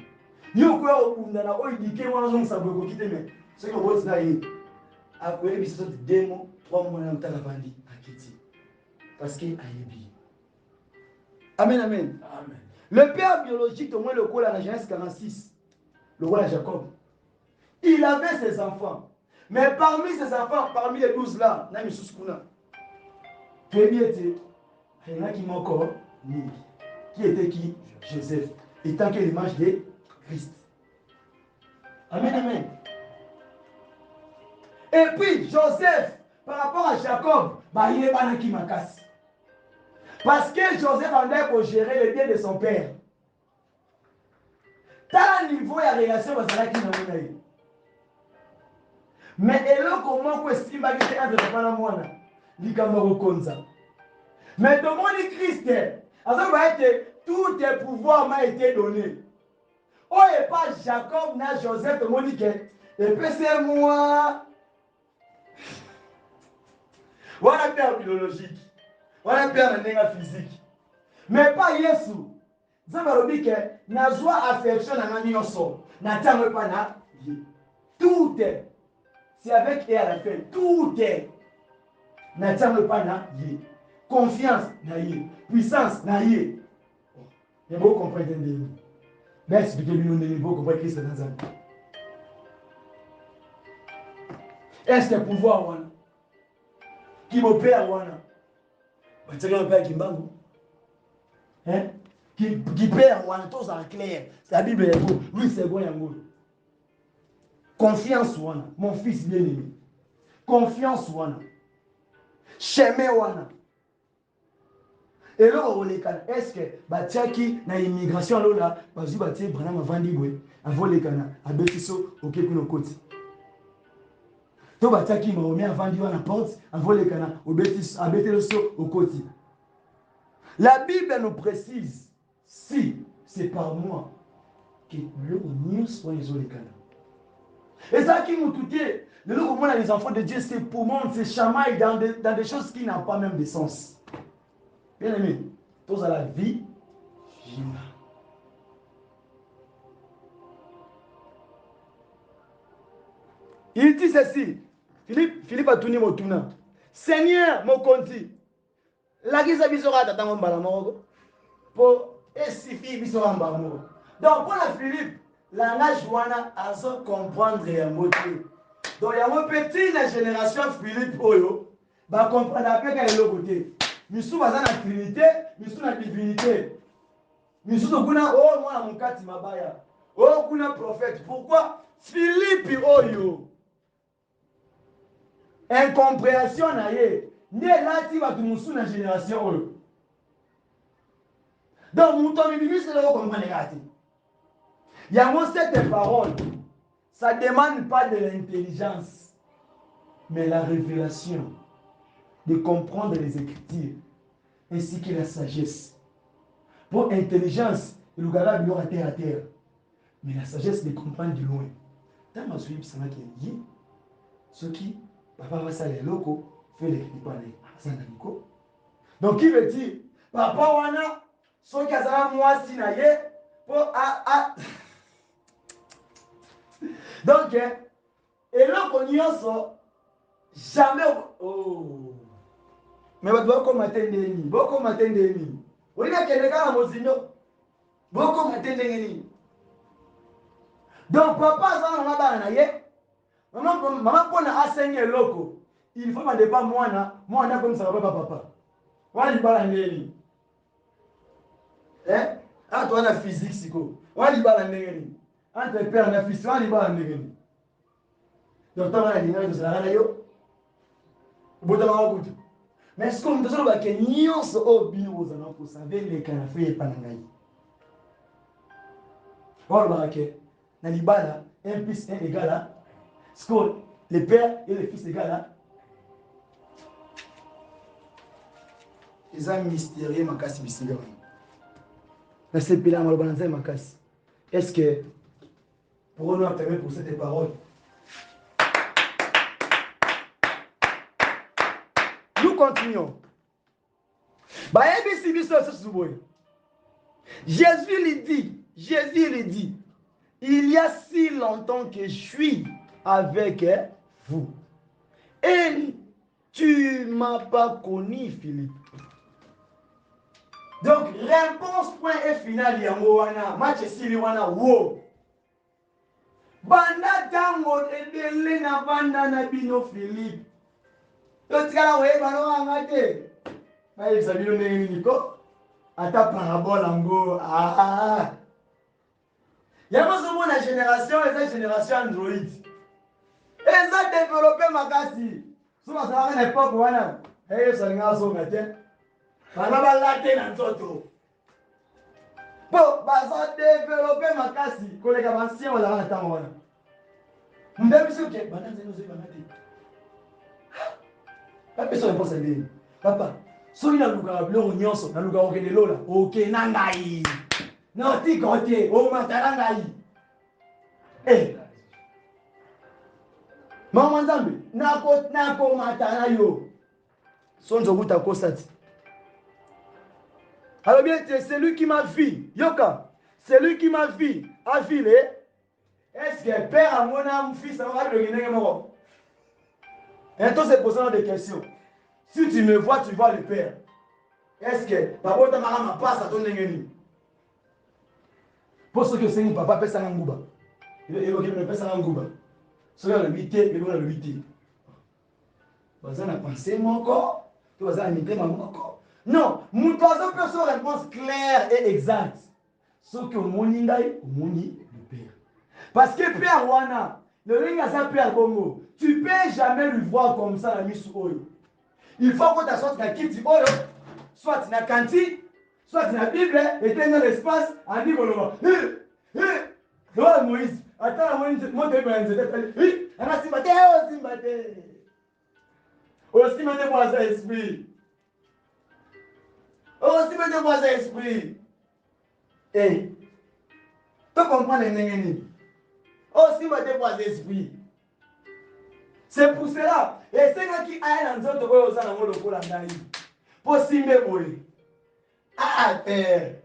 A: Yo, quoi, on a dit que moi, on s'est quitter, mais ce que vous avez dit, après, il y a 2 mois, 3 mois, on a vendu à Kitty. Parce qu'il a bien. Amen, amen. Amen. Le père biologique, au moins le rôle à la Genèse 46, le roi de Jacob, il avait ses enfants. Mais parmi ses enfants, parmi les 12 là, il y a il y en a qui m'ont encore mis. Qui était qui? Joseph. Étant que l'image de Christ. Amen, amen. Et puis, Joseph, par rapport à Jacob, il n'est pas qui m'a cassé. Parce que Joseph en a pour gérer le bien de son père. Tant niveau de relation, c'est là qu'il n'a pas eu. Mais et là, comment on estime qu'il y a entre papa et moi? Likamoro Konza. Mais dans mon Christ, tout tes pouvoirs m'a été donné. Oh, et pas Jacob, na Joseph, tout le monde dit que, et puis c'est moi. Voilà père biologique. Voilà père physique. Mais pas Yesu. Zama dit que, na joie affection na nani yoso. Na tamo pas na. Tout est. C'est avec et à la fin. Tout est. Na tamo pas na. Confiance na yé. Puissance na yé. Et vous comprenez. Mais expliquez-lui le niveau qu'on voit Christ dans un. Est-ce que pouvoir wana qui m'opère wana tu sais un père qui m'bango hein qui perd wana tous en clair c'est la Bible est beau lui c'est bon yango confiance wana mon fils bien-aimé confiance wana chemin wana et là on les calme est-ce que batiaki na immigration là bazu batie Branham avandi boy avolekana abetiso okekuno koti to bataki Mahomet avandi wana porte avolekana obetis abetelo au koti. La Bible nous précise si c'est par moi que le news soit isolé. Et ça qui nous touche, le look où les enfants de Dieu c'est pour moi c'est chamaille dans des choses qui n'ont pas même de sens. Bien aimé, tous à la vie, Il dit ceci. Philippe a tourné mon tournant. Seigneur, mon conti. La guise à bisora t'attend mbala moko. Pour esifi bisora mbala moko. Donc pour la Philippe, langage wana aso comprendre ya moté. Donc il y a un petit la génération Philippe oyo va comprendre après qu'elle est le côté. Misu baza na trinité, misu na divinité. Misu kuna oh moi mon kati mabaya. Oh kuna prophète. Pourquoi Philippe oyo incompréhension na ye. Ne lati ba tumusu na génération oyo. Donc mouton bibi c'est le comprendre gati. Il y a moi cette parole. Ça ne demande pas de l'intelligence, mais la révélation de comprendre les Écritures ainsi que la sagesse. Pour intelligence, il y a terre à terre, mais la sagesse de comprendre de loin. Dans ma suite, ça m'a dit, ce qui, papa va s'aller loco, fait les clips. Donc, qui veut dire, papa wana, ce qui a moi si naïe, pour donc, et là, qu'on y a jamais. Oh. Mais beaucoup m'attendent. Beaucoup m'attendent. Oui, il y a quelqu'un à Mozino. Beaucoup m'attendent. Donc, papa, ça n'a pas d'ailleurs. Maman, pour enseigner loco, il faut que pas moi, comme ça, papa. Moi, je parle en hein? Ah, toi, la physique, c'est quoi? Moi, je parle en entre père et la fils, moi, je parle en donc, tu as dit que tu as dit que mais est-ce que tu as dit que tu as dit que tu as dit que tu as dit que tu as dit que tu as 1 plus 1 égale à ce que le père et le fils égale à ils ont mystérieux ma casse mystérieux. Est-ce que pour nous intervenir pour cette parole? Nous continuons. Jésus lui dit, il y a si longtemps que je suis avec vous. Et tu ne m'as pas connu, Philippe. Donc, réponse point et final, Yangowana, match Siliwana, wow. Banda tango edele na banda na bino Philippe. Totikala we bano angate. Ba yebisa bino ndenge niko. Ata parabole ngo Yama somo na génération eza génération Android. Eza développer makasi. Soma sala na époque wana. Salinga so ngate. Bana ba late na nzoto. Bon, baza développer makasi koleka bancien wala na tango wana. Mbembi soke bana nzeno zo bangate. Papa so réponse ndeni. Papa, soki na luka biloko nyonso na luka okende lola. OK na ngai. Na ti côté, o matala ngai. Eh. Mama nzambe, nako matala yo. Sonzo buta kosati. Alors bien, c'est lui qui m'a vu. Yoka, c'est lui qui m'a vu. A filé. Est-ce que père a mon âme, fils a mon âme? Et toi, c'est posant des questions. Si tu me vois, tu vois le père. Est-ce que papa ta maman passe à ton ennemi? Pour ceux qui sont papa fait ça en Gouba. Il ne fait ça en Gouba. Ceux qui ont le 8, ils vont le 8. Vous avez pensé mon corps? Tu vas imiter mon corps? Non, mon troisième personne réponse claire et exacte. Ce que mon ingaï, mon le père. Parce que père Wana, le ring à sa père Bongo, tu ne peux jamais lui voir comme ça la mise oyo. Il faut que tu sois dans Kiti oyo, soit dans la cantine, soit dans la Bible, et dans l'espace, en dit voilà Moïse, attends Moïse, moi je vais oui, on a Simbate, aussi maintenant pour ça esprit. Aussi maintenant pour ça esprit. Eh, tu comprends les négatifs. Aussi maintenant pour ça esprit. C'est pour cela. Et c'est là qui a un autre rôle dans le monde pour la naïve. Pour s'immer, oui. Ah, père,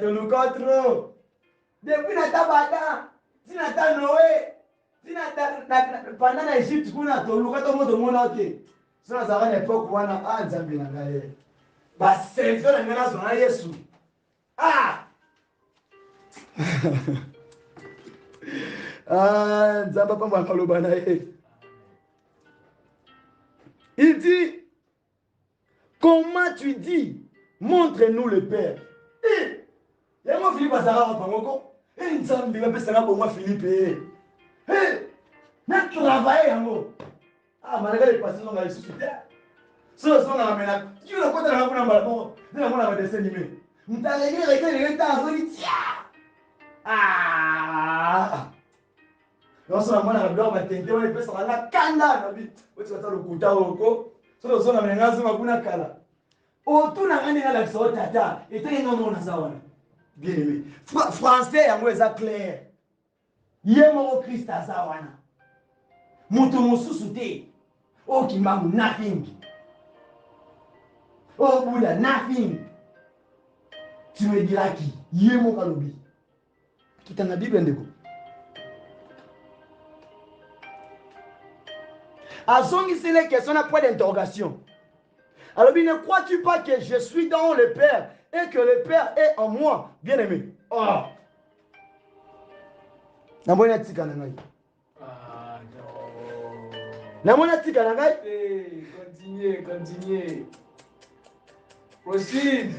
A: tu nous contrôles. Depuis la tabata, tu n'as pas Noé. Pendant l'Égypte, on a tout le monde a été. Si on a une époque où on a un Zambie, c'est le fait de Jésus. Ah! Ah, il dit, comment tu dis, montre-nous le Père. Eh, il y a moi Philippe Azara, eh, Nzambi, va faire ça pour moi Philippe. Eh, n'a travaillé, amour. Ah, malgré les patients, on a les sous terre. Si on a amené, tu le côté de la bonne, de la bonne dessin animé. Nous t'as réglé, ah! Lorsque la mwana kabila matente wana pesa la kanda na bit. Wati wata lokuta oko. Solo sona mengazi makuna kala. Otu na ngani na lakso tata. Etenge ngomo na sawana. Bien aimé. Français yango eza clair. Ye moko Christ azawana. Mutu mususu te. O kimbangu nothing. O Bouddha nothing. Tu me diras qui? Ye moko lobi. Kita na Bible ndeko. C'est les questions à point d'interrogation. Alors, ne crois-tu pas que je suis dans le Père et que le Père est en moi, bien-aimé? Oh! Continuez. Proceed.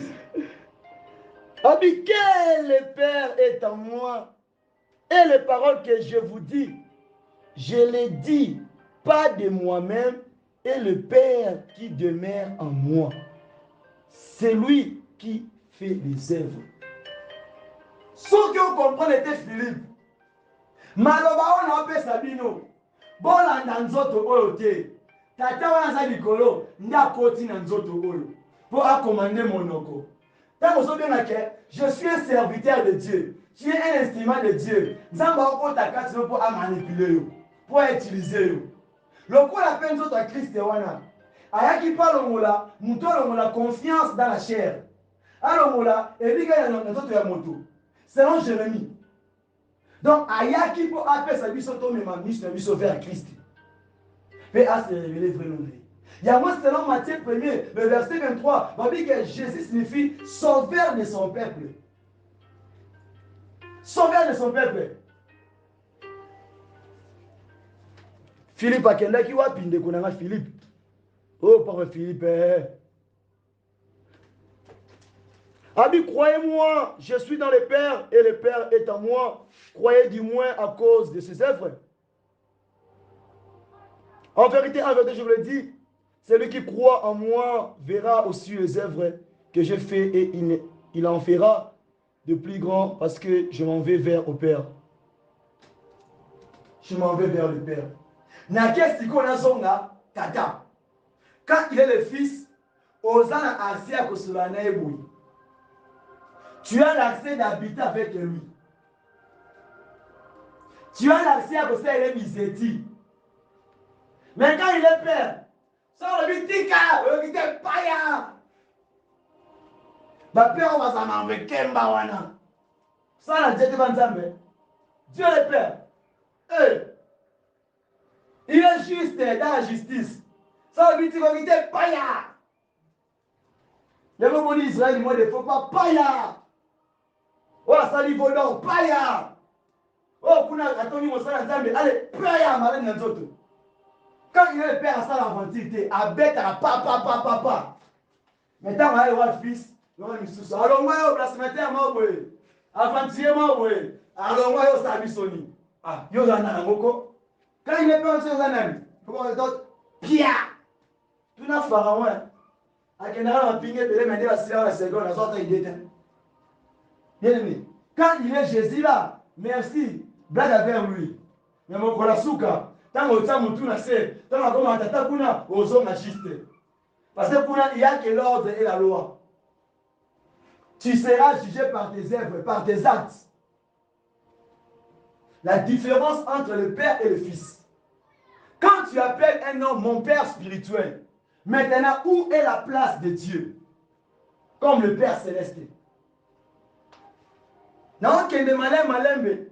A: Ah, mais quel le Père est en moi et les paroles que je vous dis, je les dis pas de moi-même, et le Père qui demeure en moi. C'est lui qui fait les œuvres. Ceux qui ont compris était Philippe. Maloba on a appelé Sabino. Bolanda nzoto oyo te. Tata wana za likolo nda koti na nzoto oyo. Pour accommander monoko. Tant que je suis un serviteur de Dieu. Tu es un instrument de Dieu. Nzamba okota kati pour manipuler, pour utiliser. Le coup la peine de Christ wana. Ayaki palongola, mutolongola confiance dans la chair. Alongola, eliga ya nzoto ya moto. Selon Jérémie. Donc ayaki pour appeler sa biso to mema mission biso vers Christ. Mais à se révéler vraiment. Il y a moi selon Matthieu 1er, le verset 23, on dit que Jésus signifie sauveur de son peuple. Sauveur de son peuple. Philippe akendaki wapi ndeko nanga Philippe. Oh, par Philippe. Abi, croyez-moi, je suis dans le Père et le Père est en moi. Croyez du moins à cause de ses œuvres. En vérité, je vous le dis, celui qui croit en moi verra aussi les œuvres que je fais et il en fera de plus grands parce que je m'en vais vers le Père. Je m'en vais vers le Père. Tata. Quand il est le fils, Osana a accès à Kosolanaïboui. Tu as l'accès d'habiter avec lui. Tu as l'accès à Kosolanaïboui Miseti. Mais quand il est père, ça on lui dit qu'il était païen. Ma père, on va s'en enlever Kemba wana. Ça on a dit Banzambe. Dieu le Père. Il est juste dans la justice. Ça veut dire qu'il était païen. Il y a même dit Israël, il ne faut pas païen. Oh, ça lui vaut donc païen. Oh, kuna atoni mosala nzambe, allez, païen, malin nzoto. Quand il est le père à ça l'aventure, à bête à papa. Maintenant, il y a le fils, il y a le sous. Alors, moi, je place maintenant, moi, aventurier, moi, alors, moi, je suis Sony. Ah, il y a un moko. Quand il est père, il y a un ami. Pourquoi il est Pia. Tu n'as pas pharaon. À quel moment on a pingé, il m'a dit à la seconde, à sortir idée. Bien aimé. Quand il est Jésus là, merci, blague avec lui. Mais mon kolasuka. Tant que tu as mon tour à faire, tant que tu as mon tour aux hommes ajustés. Parce que pour il n'y a que l'ordre et la loi. Tu seras jugé par tes œuvres, par tes actes. La différence entre le Père et le Fils. Quand tu appelles un homme mon Père spirituel, maintenant où est la place de Dieu? Comme le Père céleste. Non, qu'il ne malembe.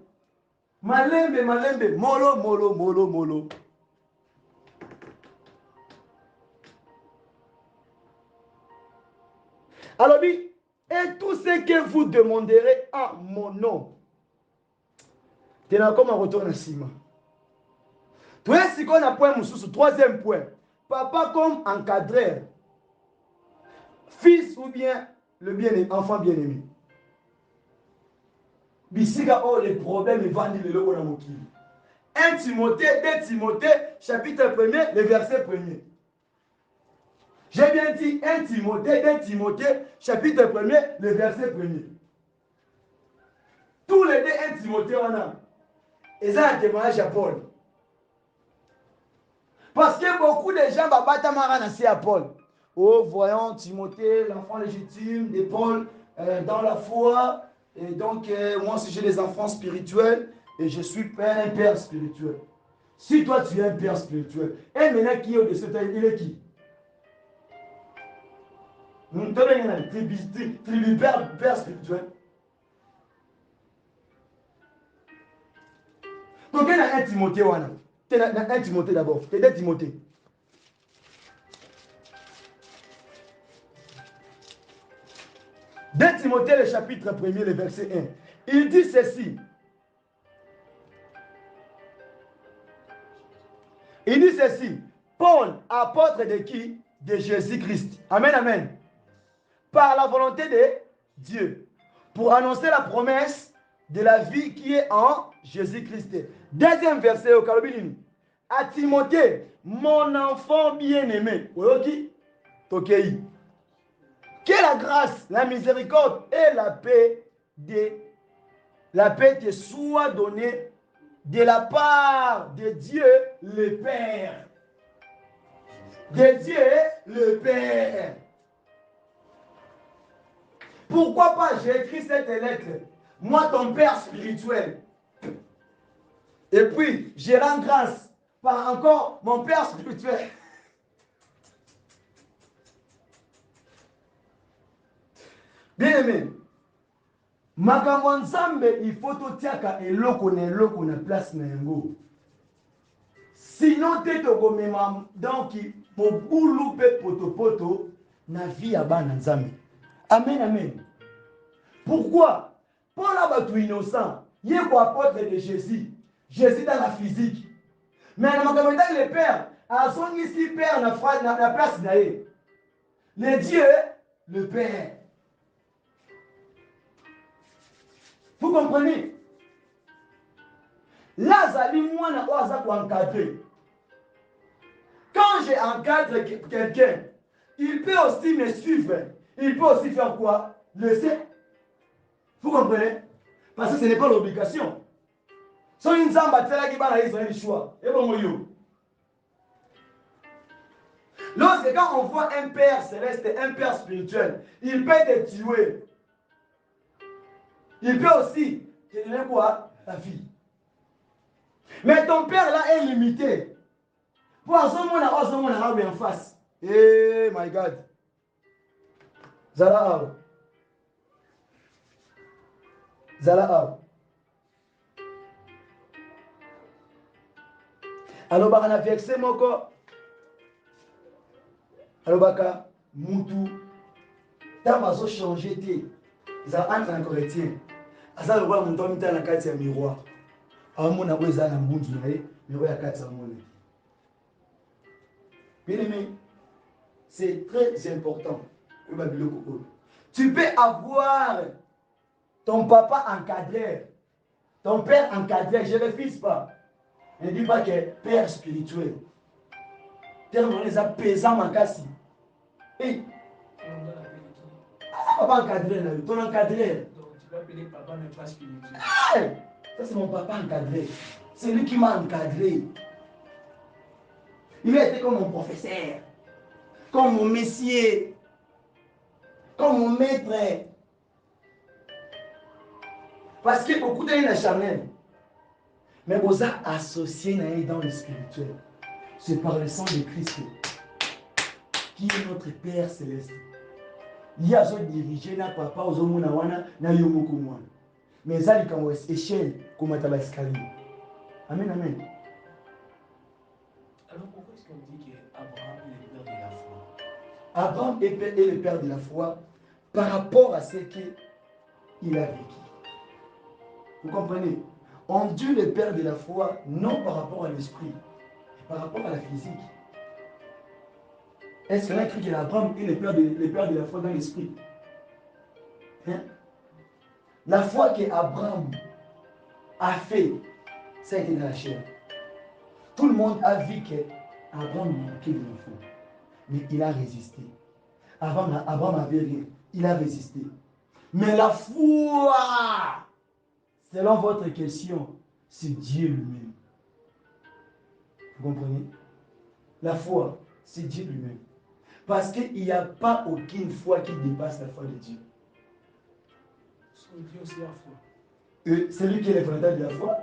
A: Malembe, malembe, molo, molo, molo, molo. Alors, et tout ce que vous demanderez à mon nom, tu es comme un retour à Sima. Tu es ce qu'on a point moussous, troisième point. Papa comme encadreur, fils ou bien le bien-aimé, enfant bien-aimé. Bisika, oh, les problèmes, ils vendent le logo dans mon kili. 1 Timothée, 2 Timothée, chapitre 1er, le verset 1er. J'ai bien dit 1 Timothée, 2 Timothée, chapitre 1er, le verset 1er. Tous les deux 1 Timothée, on a. Et ça, un témoignage à Paul. Parce que beaucoup de gens battent à Paul. Oh, voyons Timothée, l'enfant légitime de Paul, dans la foi. Et donc, moi aussi, j'ai des enfants spirituels et je suis un père spirituel. Si toi, tu es un père spirituel, et maintenant qui est au-dessus de toi, il est qui? Tribu père spirituel. Donc, il y a un Timothée. Il y a un Timothée d'abord. Il y a deux Timothée. Deux Timothée, le chapitre 1er, le verset 1. Il dit ceci. Il dit ceci. Paul, apôtre de qui? De Jésus-Christ. Amen, amen. Par la volonté de Dieu. Pour annoncer la promesse de la vie qui est en Jésus-Christ. Deuxième verset au Kalobini. À Timothée, mon enfant bien-aimé. Oyoki? Tokei. Que la grâce, la miséricorde et la paix te soit donnée de la part de Dieu le Père. De Dieu le Père. Pourquoi pas j'ai écrit cette lettre? Moi, ton père spirituel. Et puis, je rends grâce par encore mon père spirituel. Bien aimé, makambo nzambe il faut totiaka eloko na place na yango. Sinon te tokomema donc mobulu pe potopoto na vie ya bana nzambe. Amen, amen. Pourquoi? Paul a battu innocent. Il est apôtre de Jésus. Jésus dans la physique. Mais dans le Père, à son ici Père na place d'ailleurs. Le Dieu, le Père. Vous comprenez? Là, Zali, moi, na oaza pour encadrer. Quand j'encadre quelqu'un, il peut aussi me suivre. Il peut aussi faire quoi? Laisser. Vous comprenez? Parce que ce n'est pas l'obligation. Si une zamba tela qui va le choix. Et bon, lorsque quand on voit un père céleste, un père spirituel, il peut te tuer. Il peut aussi te donner quoi? La vie. Mais ton père là est limité. Pour un monde en face. Eh my God. Zala. Alors, on a vexé mon corps. Alors, baka, Moutou. Tant que changer, ils ont entre en chrétien. Asa le roi Moutou a mis dans la carte de miroir. Alors, mon abou est en bout de miroir à 400 monnaies. Bien aimé, c'est très important. Tu peux avoir ton papa encadré, ton père encadré, je ne refuse pas. Ne dis pas que père spirituel. Tellement les apaisants mankasi. Et papa encadré, ton encadré.
B: Donc tu vas appeler papa mais pas spirituel.
A: Ça c'est mon papa encadré. C'est lui qui m'a encadré. Il a été comme mon professeur, comme mon messier, comme mon maître. Parce que beaucoup de gens sont charnels. Mais vous êtes associés dans le spirituel. C'est par le sang de Christ qui est notre Père céleste. Il y a ce dirigé na papa aux hommes na yomoko moi. Mais ça il quand échelle comme à l'escalier. Amen, amen.
B: Alors pourquoi est-ce qu'on dit qu'Abraham est le père de la foi?
A: Abraham est le père de la foi par rapport à ce qu'il a vécu. Vous comprenez? On dit le père de la foi non par rapport à l'esprit, mais par rapport à la physique. Est-ce qu'on a écrit qu'Abraham est le père de la foi dans l'esprit? Hein? La foi qu'Abraham a fait, ça a été dans la chair. Tout le monde a vu qu'Abraham manquait de la foi. Mais il a résisté. Abraham avait rien. Il a résisté. Mais la foi, selon votre question, c'est Dieu lui-même. Vous comprenez? La foi, c'est Dieu lui-même. Parce qu'il n'y a pas aucune foi qui dépasse la foi de Dieu.
B: Dieu aussi la foi.
A: C'est lui qui est le fondateur de la foi.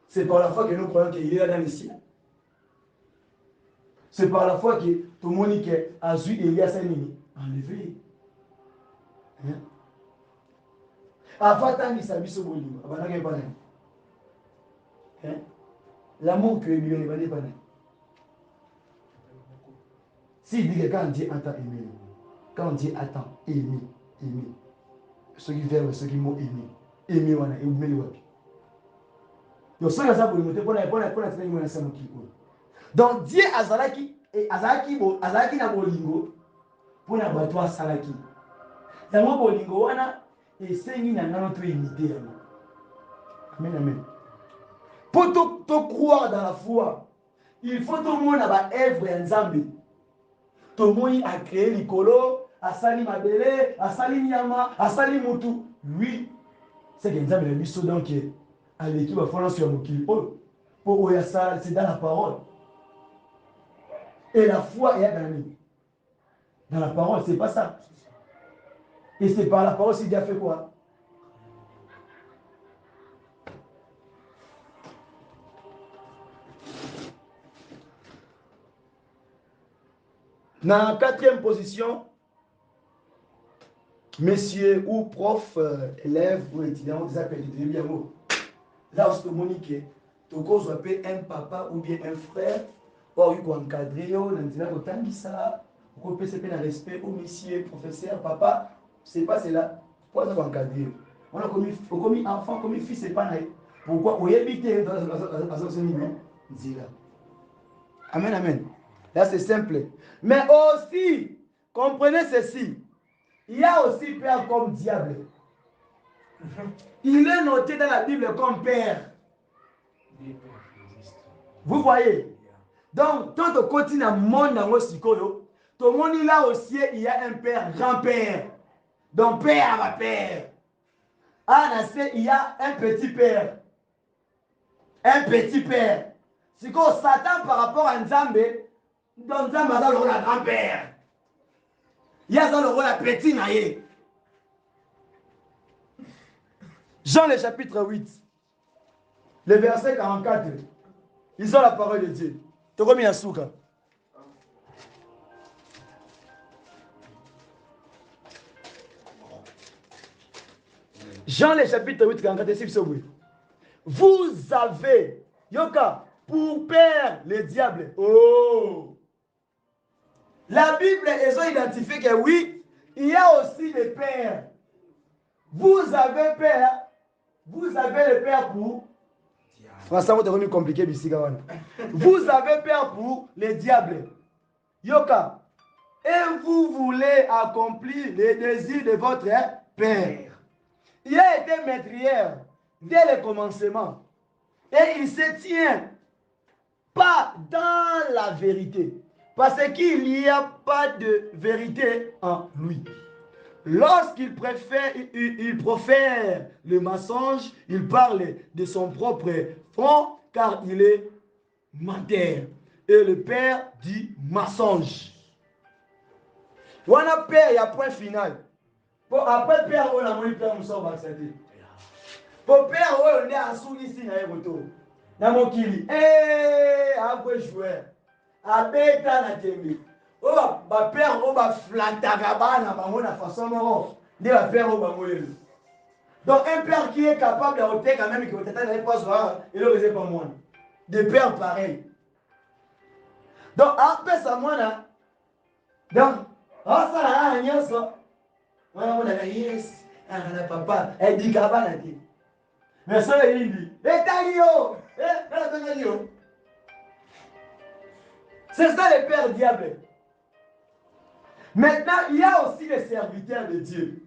A: C'est par la foi que nous croyons qu'il est là dans les cieux. C'est par la foi que tout le monde a vu Elias enlevé. Hein? Avant tant qu'il s'habille sur le livre, avant qu'il n'y ait pas hein? L'amour que Emilio n'est pas né. S'il dit que quand Dieu entend aimer, quand Dieu attend aimer, ceux qui veulent, ceux qui m'ont aimé, aimer, on a aimé le wapi. Donc, ça, ça pour le pour donc, Dieu azalaki na bolingo pour na bato salaki. Yango bolingo wana esengi na ngano to imiter yango. Amen, amen. Pour te croire dans la foi, il faut tout le monde avoir œuvre en Zambie. Tout le monde a créé l'icolo, a sali mabele, a sali nyama, a sali mutu. Oui, c'est que Nzambe a mis ça donc à l'équipe à faire sur Mokili. Oh, pour Oyasa, c'est dans la parole. Et la foi est dans la parole, c'est pas ça. Et c'est par la parole qu'il a fait quoi? Dans la quatrième position, messieurs ou prof, élèves ou étudiants, on appelle bien mot. Là, on se communique, tu causes un papa ou bien un frère, or il faut encadrer, on a autant de ça, on peut se faire un respect au messieurs, professeur, papa, c'est pas cela. Pourquoi ça va encadrer? On a commis enfant, commis fils, c'est pas naïf. Pourquoi? On y habite dans ce niveau. Amen, amen. Là, c'est simple. Mais aussi, comprenez ceci. Il y a aussi père comme diable. Il est noté dans la Bible comme père. Vous voyez? Donc, quand on continue à monde dans le psycholo, tout le monde là aussi, il y a un père, grand-père. Donc, père à ma père. Ah, il y a un petit père. Un petit père. C'est qu'on Satan par rapport à Nzambe, dans Nzambe, dans le rôle de grand-père. Il y a dans le rôle de petit naïe. Jean le chapitre 8, le verset 44. Ils ont la parole de Dieu. Tu as remis un souka. Jean le chapitre 8, 44. Vous avez, Yoka, pour père le diable. Oh! La Bible, ils ont identifié que oui, il y a aussi des pères. Vous avez père. Vous avez le père pour. Français, vous devez compliqué, vous avez peur pour les diables. Yoka. Et vous voulez accomplir les désirs de votre père. Il a été maîtrière dès le commencement. Et il se tient pas dans la vérité. Parce qu'il n'y a pas de vérité en lui. Lorsqu'il profère le mensonge, il parle de son propre front, car il est menteur. Et le père dit mensonge. On a père, il y a point final. Pour après père, on a mon père, nous sommes acceptés. Pour père, on est en sous ici, dans les retours. Dans mon kili. Après joueur. Après, t'as la télé. Oh, ma père, oh, ma flantagabana, ma façon, non. De la père, oh, ma moelle. Donc un père qui est capable d'ôter quand même, qui n'avait pas soir, il ne faisait pas moins. Des pères pareils. Donc après ça, moi là, donc, ça là, il y a ça. On a yes, papa, elle dit qu'avant la dit. Mais ça, il dit, c'est ça le père diable. Maintenant, il y a aussi les serviteurs de Dieu.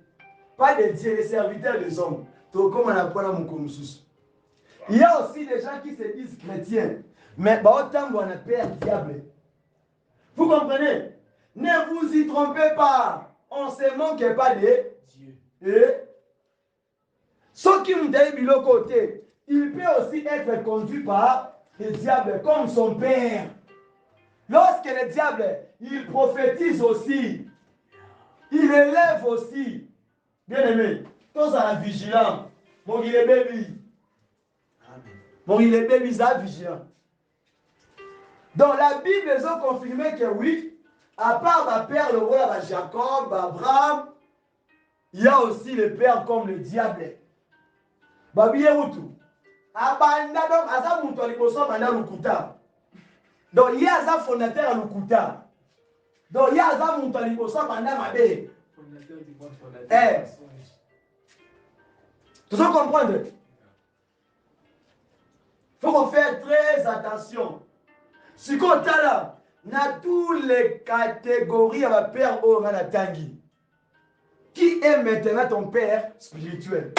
A: Pas de Dieu, les serviteurs des hommes. Donc, comme on apprend mon comsus. Il y a aussi des gens qui se disent chrétiens. Mais autant on a père diable. Vous comprenez? Ne vous y trompez pas. On ne se manque pas de Dieu. Et ceux qui ont des billes côté, il peut aussi être conduit par le diable comme son père. Lorsque le diable, il prophétise aussi, il élève aussi. Bien aimé, tous à la vigilance. Mon il est baby. Mon il est baby, ça vigilant. Donc la Bible les a confirmé que oui, à part ma père, le roi Jacob, Abraham, il y a aussi les pères comme le diable. Babi Yerutu. Abanda donc aza muntu aliboso banda lukuta. Donc il y a un fondateur à lukuta. Donc il y a un muntu aliboso banda mabe. Eh. Tu dois comprendre. Il faut qu'on fasse très attention. Si on est là, dans toutes les catégories à ma père Orana Tangi. Qui est maintenant ton père spirituel?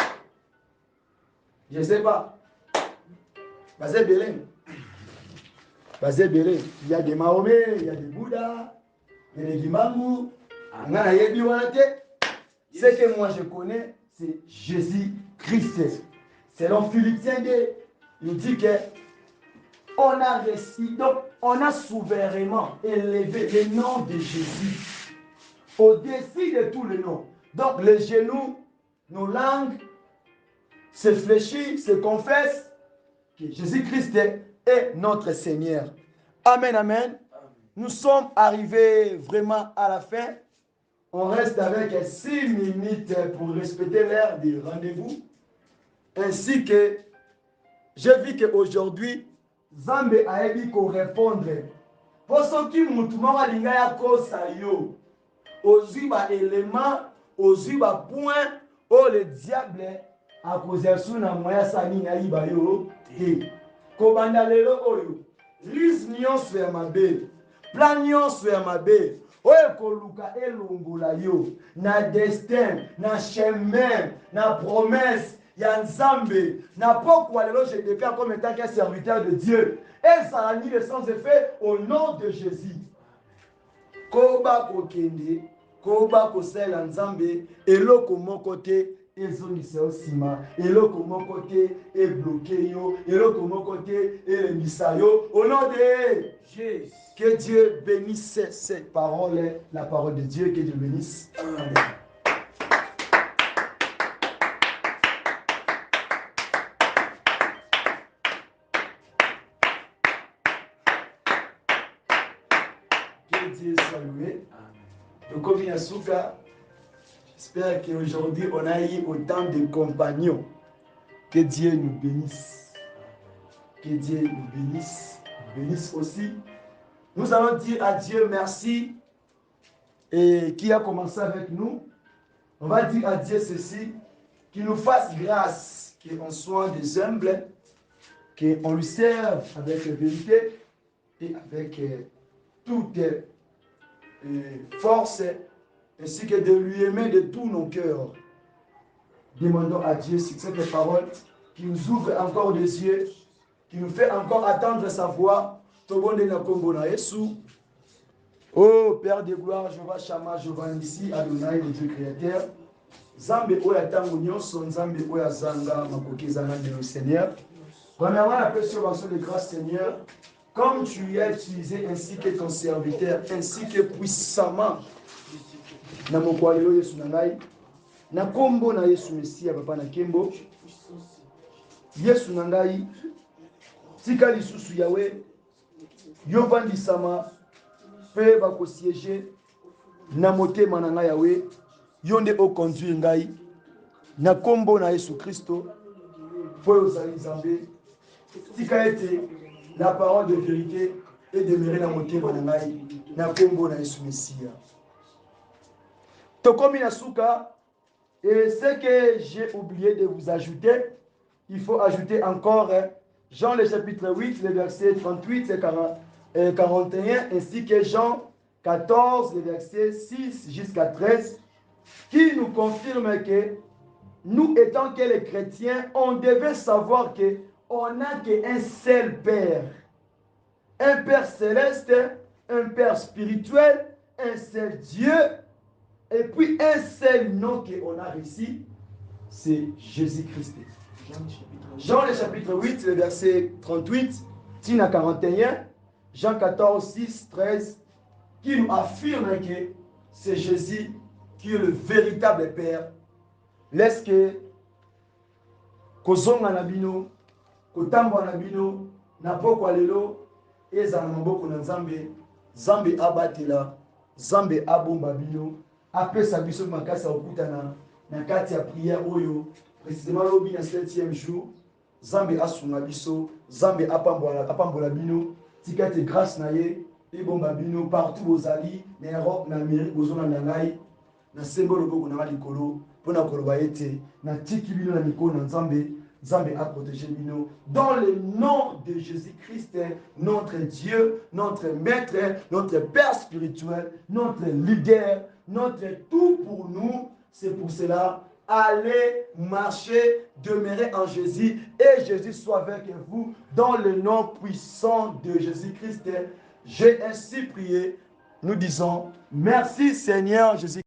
A: Je ne sais pas. Basé Belém. Basé Belém. Il y a des Mahomet, il y a des Bouddhas, il y a des Gimangu. Ce que moi je connais, c'est Jésus-Christ. Selon Philippiens 2, il dit que on a réussi, donc on a souverainement élevé le nom de Jésus au-dessus de tous les noms. Donc les genoux, nos langues se fléchissent, se confessent que Jésus-Christ est notre Seigneur. Amen, amen. Nous sommes arrivés vraiment à la fin. On reste avec 6 minutes pour respecter l'heure du rendez-vous. Ainsi que j'ai vu qu'aujourd'hui, Zambe a dit qu'on répondre. Pour ceux qui m'ont dit que aux éléments, aux points, où le diable a causé sur la moya sani na ibayo. Kobandalelo oyo. Lise nyonso ya mabe. Plan nyonso ya mabe. Oyo koluka elongola yo. Na destin, na chemin, na promesse. Yanzambe, n'a pas quoi je déclare comme étant qu'un serviteur de Dieu. Et ça a mis le sans effet au nom de Jésus. Koba kokende, koba kosela nzambe, eloko moko te ezongisa osima, eloko moko te ebloqué yo, eloko moko te elembisa yo. Au nom de Jésus. Que Dieu bénisse ces paroles, la parole de Dieu, que Dieu bénisse. Amen. Dieu soit loué. Donc, comme Yasuka, j'espère qu'aujourd'hui on a eu autant de compagnons. Que Dieu nous bénisse. Que Dieu nous bénisse. Nous bénisse aussi. Nous allons dire à Dieu merci. Et qui a commencé avec nous. On va dire à Dieu ceci. Qu'il nous fasse grâce. Qu'on soit des humbles. Qu'on lui serve avec vérité. Et avec toute force, ainsi que de lui aimer de tous nos cœurs. Demandons à Dieu sur cette parole qui nous ouvre encore les yeux, qui nous fait encore attendre sa voix. Oh Père de gloire, Jéhovah Shama, Jéhovah Nissi, Adonai, le Dieu créateur. Zambe oya tango nyonso, Nzambe oya zanga, makoki zanga de nos Seigneur. Premièrement, la précieux de grâce, Seigneur. Comme tu as utilisé ainsi que ton serviteur, ainsi que puissamment, na mokwalelo Yesu nangai, na kombo na Yesu Messia papa na kembo, Yesu nangai, tika lisusu yawe, yo vandisama, pe bako siéger, na motema na ngai yawe, yo nde o conduire ngai, na kombo na Yesu Christo, pour ozali Nzambe, tika ete la parole de vérité et demeurer dans mon motema na ngai, na kombo na Yesu Messia. Tokomi na suka, et ce que j'ai oublié de vous ajouter, il faut ajouter encore Jean le chapitre 8, le verset 38 et 41, ainsi que Jean 14, le verset 6 jusqu'à 13, qui nous confirme que nous, étant que les chrétiens, on devait savoir qu'on n'a qu'un seul Père. Un Père céleste, un Père spirituel, un seul Dieu, et puis un seul nom qu'on a reçu, c'est Jésus-Christ. Jean le chapitre 8, le verset 38, Tina 41, Jean 14, 6, 13, qui nous affirme que c'est Jésus qui est le véritable Père. Laisse que kozonga na bino, kotambwa na bino, na pokwa lelo, eza na maboko na Nzambe, Nzambe abatela, Nzambe abomba bino, apesa biso makasi ya okutana na kati ya prière oyo, précisément lobi na 7e jour, Nzambe asunga biso, Nzambe apambola bino, tika ete grâce na ye, ebomba bino partout bozali, na Europe, na Amérique, bozonga na ngai, na sembo loboko na likolo, pona koloba ete, na tiki bino na mikolo na Nzambe, Nzambe a protégé bino. Dans le nom de Jésus-Christ, notre Dieu, notre Maître, notre Père spirituel, notre leader, notre tout pour nous, c'est pour cela, allez marcher, demeurer en Jésus, et Jésus soit avec vous, dans le nom puissant de Jésus-Christ. J'ai ainsi prié, nous disons, merci Seigneur Jésus.